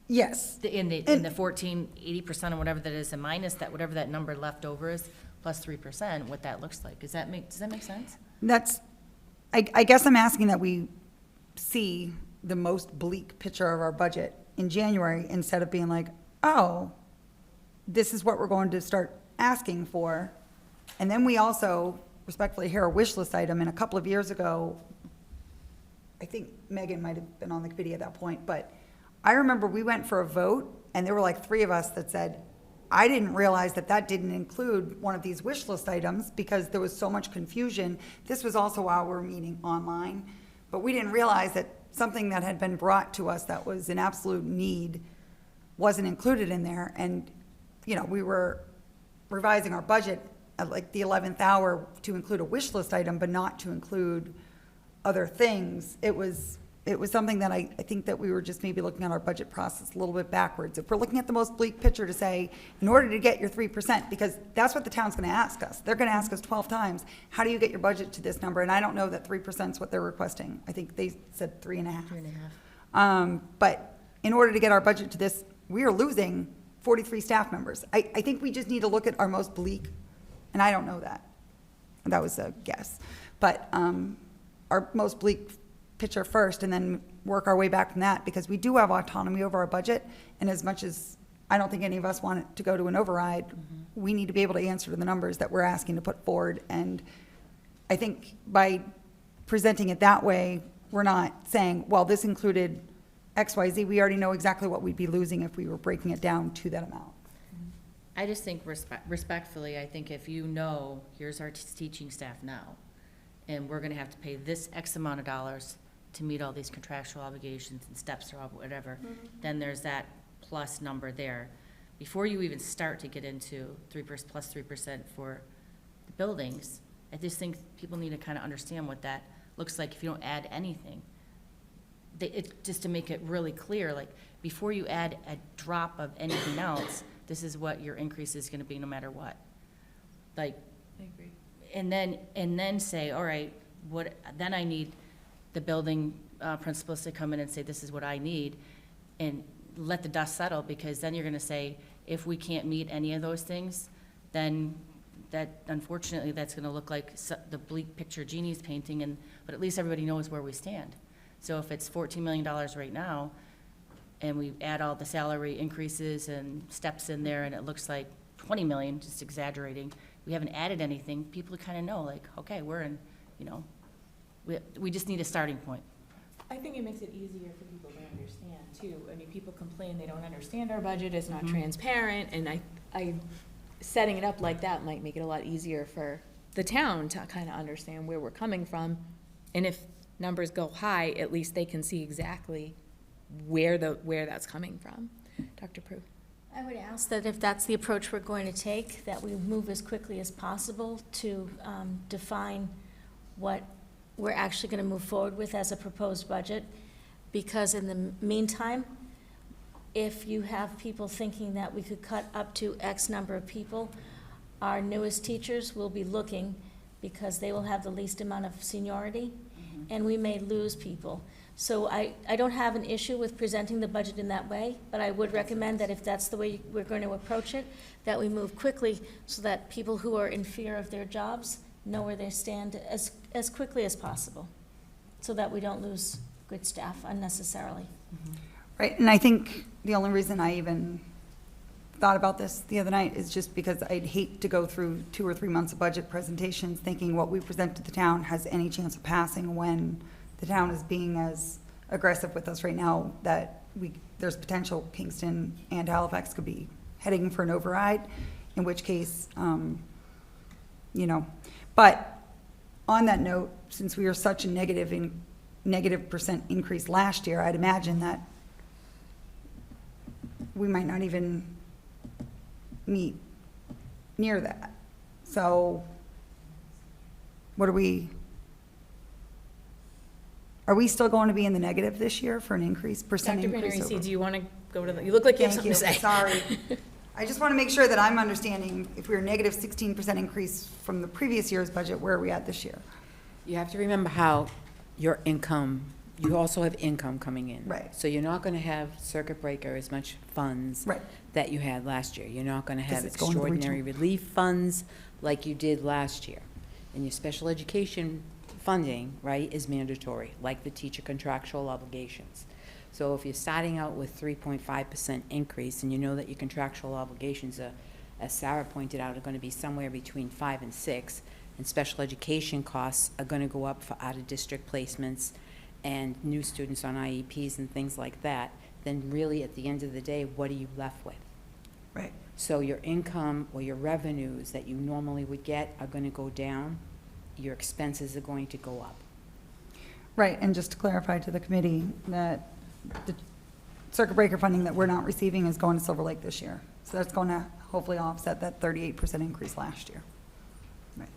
Yes. in the 80% or whatever that is, and minus that, whatever that number left over is, plus 3%, what that looks like. Does that make sense? That's, I guess I'm asking that we see the most bleak picture of our budget in January, instead of being like, oh, this is what we're going to start asking for. And then we also respectfully hear a wish list item, and a couple of years ago, I think Megan might have been on the committee at that point, but I remember we went for a vote, and there were like 3 of us that said, I didn't realize that that didn't include one of these wish list items because there was so much confusion. This was also while we were meeting online, but we didn't realize that something that had been brought to us that was an absolute need wasn't included in there. And, you know, we were revising our budget at like the 11th hour to include a wish list item, but not to include other things. It was something that I think that we were just maybe looking at our budget process a little bit backwards. If we're looking at the most bleak picture to say, in order to get your 3%, because that's what the town's going to ask us. They're going to ask us 12 times, how do you get your budget to this number? And I don't know that 3% is what they're requesting. I think they said 3.5. 3.5. But in order to get our budget to this, we are losing 43 staff members. I think we just need to look at our most bleak, and I don't know that. That was a guess. But our most bleak picture first, and then work our way back from that, because we do have autonomy over our budget, and as much as I don't think any of us want it to go to an override, we need to be able to answer to the numbers that we're asking to put forward. And I think by presenting it that way, we're not saying, well, this included XYZ. We already know exactly what we'd be losing if we were breaking it down to that amount. I just think respectfully, I think if you know, here's our teaching staff now, and we're gonna have to pay this X amount of dollars to meet all these contractual obligations and steps or whatever, then there's that plus number there. Before you even start to get into 3% plus 3% for the buildings, I just think people need to kind of understand what that looks like if you don't add anything. Just to make it really clear, like, before you add a drop of anything else, this is what your increase is gonna be no matter what. Like, I agree. and then say, all right, then I need the building principals to come in and say, this is what I need, and let the dust settle, because then you're gonna say, if we can't meet any of those things, then unfortunately, that's gonna look like the bleak picture Jeannie's painting, but at least everybody knows where we stand. So if it's $14 million right now, and we add all the salary increases and steps in there, and it looks like 20 million, just exaggerating, we haven't added anything, people kind of know, like, okay, we're in, we just need a starting point. I think it makes it easier for people to understand too. I mean, people complain they don't understand our budget, it's not transparent, and I setting it up like that might make it a lot easier for the town to kind of understand where we're coming from. And if numbers go high, at least they can see exactly where that's coming from. Dr. Prue? I would ask that if that's the approach we're going to take, that we move as quickly as possible to define what we're actually going to move forward with as a proposed budget, because in the meantime, if you have people thinking that we could cut up to X number of people, our newest teachers will be looking, because they will have the least amount of seniority, and we may lose people. So I don't have an issue with presenting the budget in that way, but I would recommend that if that's the way we're going to approach it, that we move quickly so that people who are in fear of their jobs know where they stand as quickly as possible, so that we don't lose good staff unnecessarily. Right, and I think the only reason I even thought about this the other night is just because I'd hate to go through 2 or 3 months of budget presentations thinking what we present to the town has any chance of passing, when the town is being as aggressive with us right now that there's potential Kingston and Halifax could be heading for an override, in which case, But on that note, since we were such a negative percent increase last year, I'd imagine that we might not even meet near that. So what are we still going to be in the negative this year for an increase, percent Dr. increase? Bannerisi, do you want to go to you look like you have something to say. Sorry. I just want to make sure that I'm understanding, if we're negative 16% increase from the previous year's budget, where are we at this year? You have to remember how your income, you also have income coming in. Right. So you're not going to have circuit breaker as much funds Right. that you had last year. You're not going to have Because it's going to the extraordinary relief funds like you did last year. And your special education funding, right, is mandatory, like the teacher contractual obligations. So if you're starting out with 3.5% increase, and you know that your contractual obligations are, as Sarah pointed out, are going to be somewhere between 5 and 6, and special education costs are going to go up for out-of-district placements and new students on IEPs and things like that, then really at the end of the day, what are you left with? Right. So your income or your revenues that you normally would get are going to go down, your expenses are going to go up. Right, and just to clarify to the committee that the circuit breaker funding that we're not receiving is going to Silver Lake this year. So that's going to hopefully offset that 38% increase last year. Right.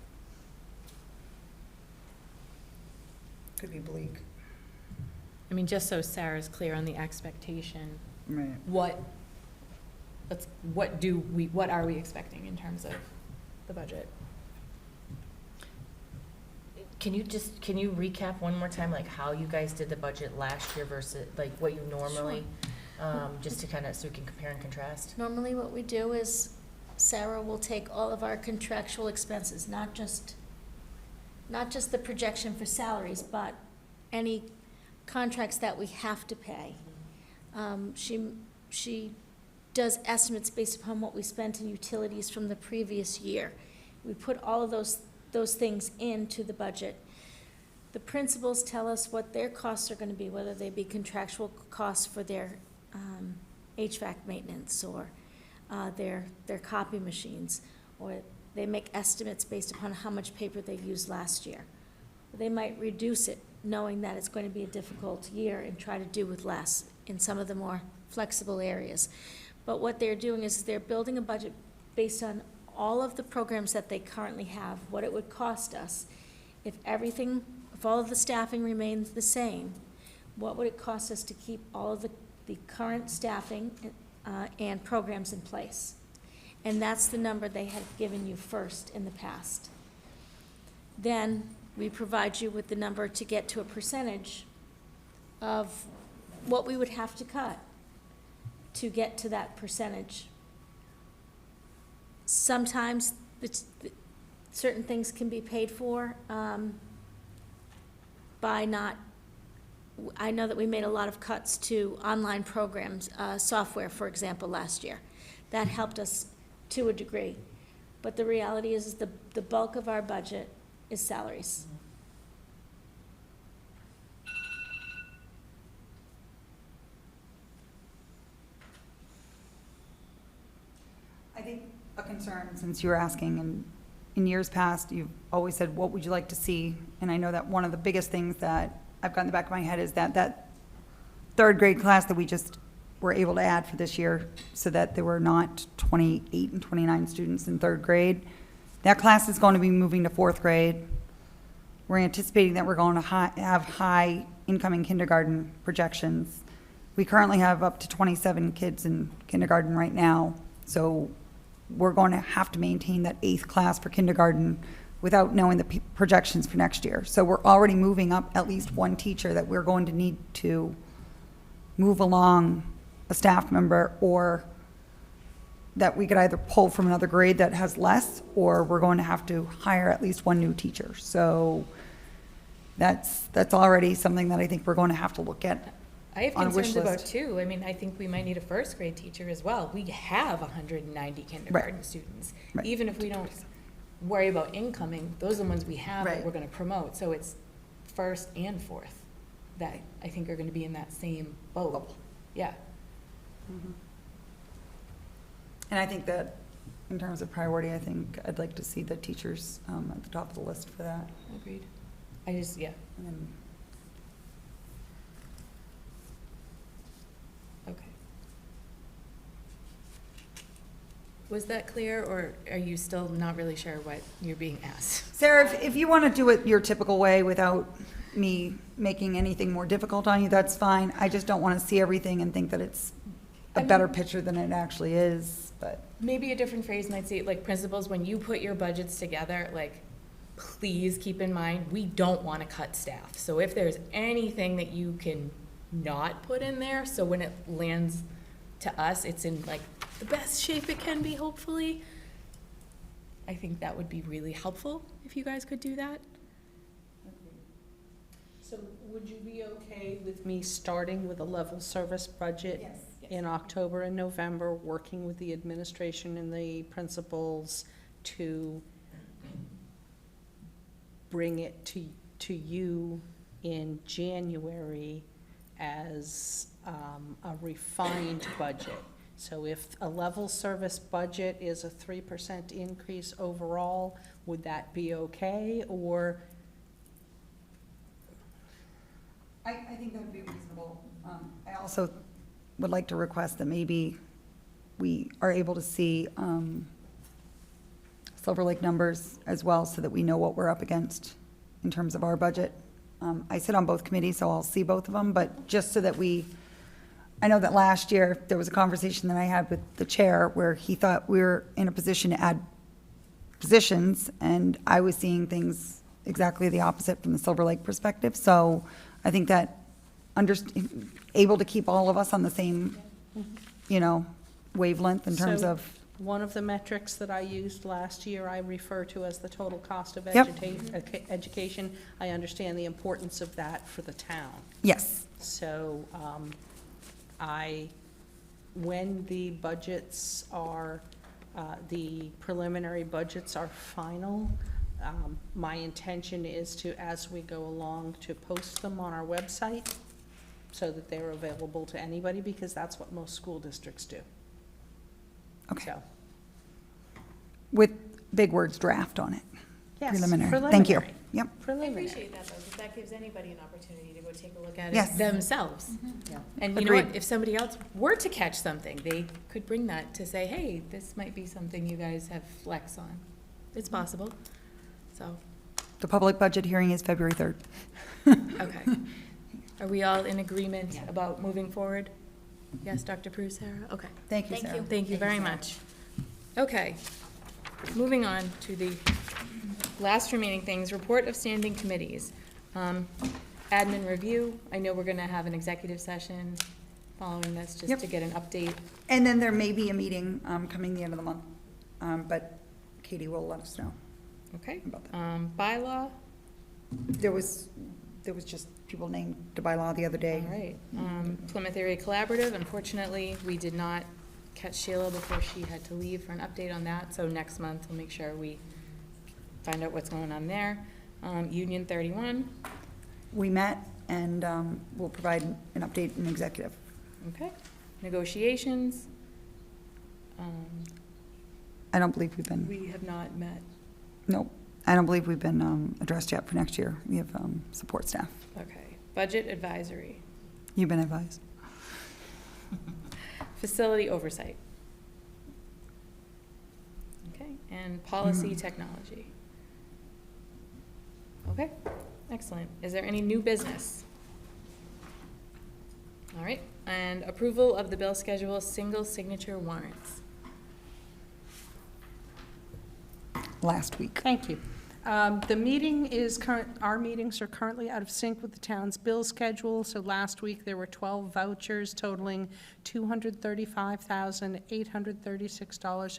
Could be bleak. I mean, just so Sarah's clear on the expectation, Right. what are we expecting in terms of the budget? Can you recap one more time, like how you guys did the budget last year versus like what you normally, just to kind of, so we can compare and contrast? Normally what we do is Sarah will take all of our contractual expenses, not just the projection for salaries, but any contracts that we have to pay. She does estimates based upon what we spent in utilities from the previous year. We put all of those things into the budget. The principals tell us what their costs are going to be, whether they be contractual costs for their HVAC maintenance or their copy machines, or they make estimates based upon how much paper they used last year. They might reduce it, knowing that it's going to be a difficult year, and try to do with less in some of the more flexible areas. But what they're doing is they're building a budget based on all of the programs that they currently have, what it would cost us if if all of the staffing remains the same, what would it cost us to keep all of the current staffing and programs in place? And that's the number they had given you first in the past. Then we provide you with the number to get to a percentage of what we would have to cut to get to that percentage. Sometimes certain things can be paid for by not, I know that we made a lot of cuts to online programs, software, for example, last year. That helped us to a degree. But the reality is the bulk of our budget is salaries. I think a concern, since you were asking, and in years past, you've always said, what would you like to see? And I know that one of the biggest things that I've got in the back of my head is that third grade class that we just were able to add for this year, so that there were not 28 and 29 students in third grade. That class is going to be moving to fourth grade. We're anticipating that we're going to have high incoming kindergarten projections. We currently have up to 27 kids in kindergarten right now, so we're going to have to maintain that 8th class for kindergarten without knowing the projections for next year. So we're already moving up at least one teacher that we're going to need to move along, a staff member, or that we could either pull from another grade that has less, or we're going to have to hire at least one new teacher. So that's already something that I think we're going to have to look at I have on a wish concerns about list. too. I mean, I think we might need a first grade teacher as well. We have 190 kindergarten students. Right. Even if we don't worry about incoming, those are the ones we have that Right. we're gonna promote. So it's first and fourth that I think are gonna be in that same boat. Yeah. And I think that, in terms of priority, I think I'd like to see the teachers at the top of the list for that. Agreed. I just, yeah, And then okay. Was that clear, or are you still not really sure what you're being asked? Sarah, if you want to do it your typical way without me making anything more difficult on you, that's fine. I just don't want to see everything and think that it's a better picture than it actually is, but. Maybe a different phrase might say, like, principals, when you put your budgets together, like, please keep in mind, we don't want to cut staff. So if there's anything that you can not put in there, so when it lands to us, it's in like the best shape it can be, hopefully. I think that would be really helpful if you guys could do that. So would you be okay with me starting with a level service budget? Yes. In October and November, working with the administration and the principals to bring it to you in January as a refined budget? So if a level service budget is a 3% increase overall, would that be okay, or? I think that would be reasonable. I also would like to request that maybe we are able to see Silver Lake numbers as well, so that we know what we're up against in terms of our budget. I sit on both committees, so I'll see both of them, but just so that I know that last year, there was a conversation that I had with the chair where he thought we were in a position to add positions, and I was seeing things exactly the opposite from the Silver Lake perspective. So I think that able to keep all of us on the same, wavelength in terms So, of. one of the metrics that I used last year, I refer to as the total cost of Yep. education. I understand the importance of that for the town. Yes. So, when the budgets are, the preliminary budgets are final, my intention is to, as we go along, to post them on our website so that they're available to anybody, because that's what most school districts do. Okay. So, With big words, draft on it. yes, Preliminary. Thank you. preliminary. Yep. I Preliminary. appreciate that, though, because that gives anybody an opportunity to go take a look at Yes. it themselves. Yeah. And you know what, Agreed. if somebody else were to catch something, they could bring that to say, hey, this might be something you guys have flex on. It's possible, so. The public budget hearing is February 3rd. Okay. Are we all in agreement about moving forward? Yes, Dr. Prue, Sarah? Okay. Thank you, Sarah. Thank you very much. Okay, moving on to the last remaining things, report of standing committees. Admin review, I know we're gonna have an executive session following this, just Yep. to get an update. And then there may be a meeting coming the end of the month, but Katie will let us know Okay. about that. Bylaw, There was just people named to bylaw the other day. all right. Plymouth Area Collaborative, unfortunately, we did not catch Sheila before she had to leave for an update on that, so next month we'll make sure we find out what's going on there. Union 31, We met and we'll provide an update in executive. okay. Negotiations, I don't believe we've been, we have not met. nope, I don't believe we've been addressed yet for next year. We have support staff. Okay. Budget advisory, You've been advised. facility oversight. Okay, and policy technology. Okay, excellent. Is there any new business? All right, and approval of the bill schedule, single signature warrants. Last week. Thank you. The meeting is our meetings are currently out of sync with the town's bill schedule. So last week, there were 12 vouchers totaling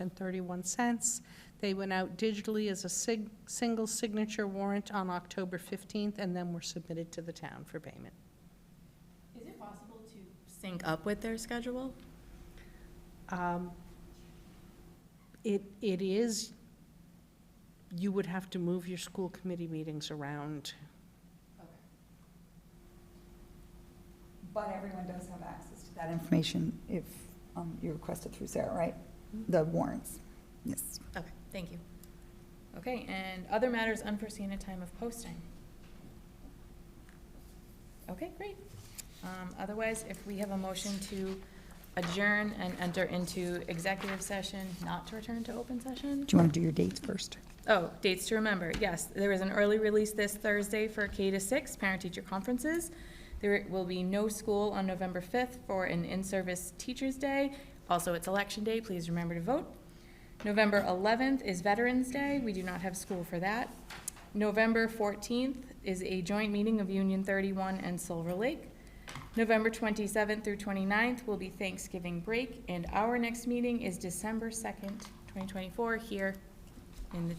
$235,836.31. They went out digitally as a single signature warrant on October 15th, and then were submitted to the town for payment. Is it possible to sync up with their schedule? It is, you would have to move your school committee meetings around. But everyone does have access to that information if you request it through Sarah, right? The warrants, yes. Okay, thank you. Okay, and other matters unforeseen at time of posting. Okay, great. Otherwise, if we have a motion to adjourn and enter into executive session, not to return to open session? Do you want to do your dates first? Oh, dates to remember, yes. There is an early release this Thursday for K-6 parent-teacher conferences. There will be no school on November 5th for an in-service Teachers' Day. Also, it's Election Day, please remember to vote. November 11th is Veterans Day. We do not have school for that. November 14th is a joint meeting of Union 31 and Silver Lake. November 27th through 29th will be Thanksgiving break, and our next meeting is December 2nd, 2024, here in the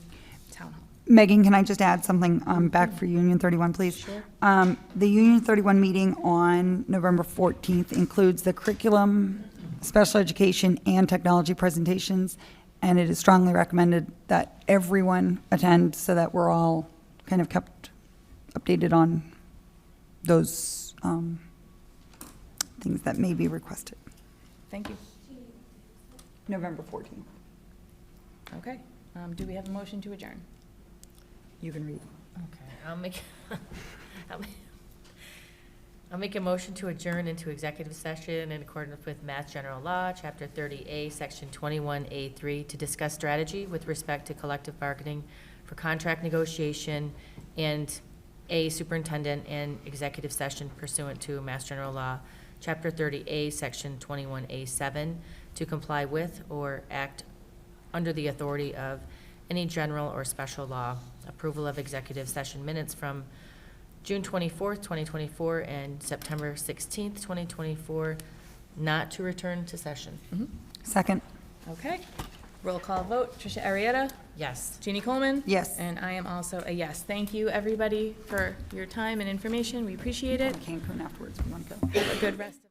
town hall. Megan, can I just add something back for Union 31, please? Sure. The Union 31 meeting on November 14th includes the curriculum, special education, and technology presentations, and it is strongly recommended that everyone attend so that we're all kind of kept updated on those things that may be requested. Thank you. November 14th. Okay. Do we have a motion to adjourn? You can read. Okay, I'll make a motion to adjourn into executive session in accordance with Mass General Law, Chapter 30A, Section 21A3, to discuss strategy with respect to collective bargaining for contract negotiation and a superintendent and executive session pursuant to Mass General Law, Chapter 30A, Section 21A7, to comply with or act under the authority of any general or special law. Approval of executive session minutes from June 24th, 2024, and September 16th, 2024, not to return to session. Second. Okay. Roll call vote. Tricia Arietta? Yes. Jeannie Coleman? Yes. And I am also a yes. Thank you, everybody, for your time and information. We appreciate it. Cancun afterwards, if you want to go. Have a good rest of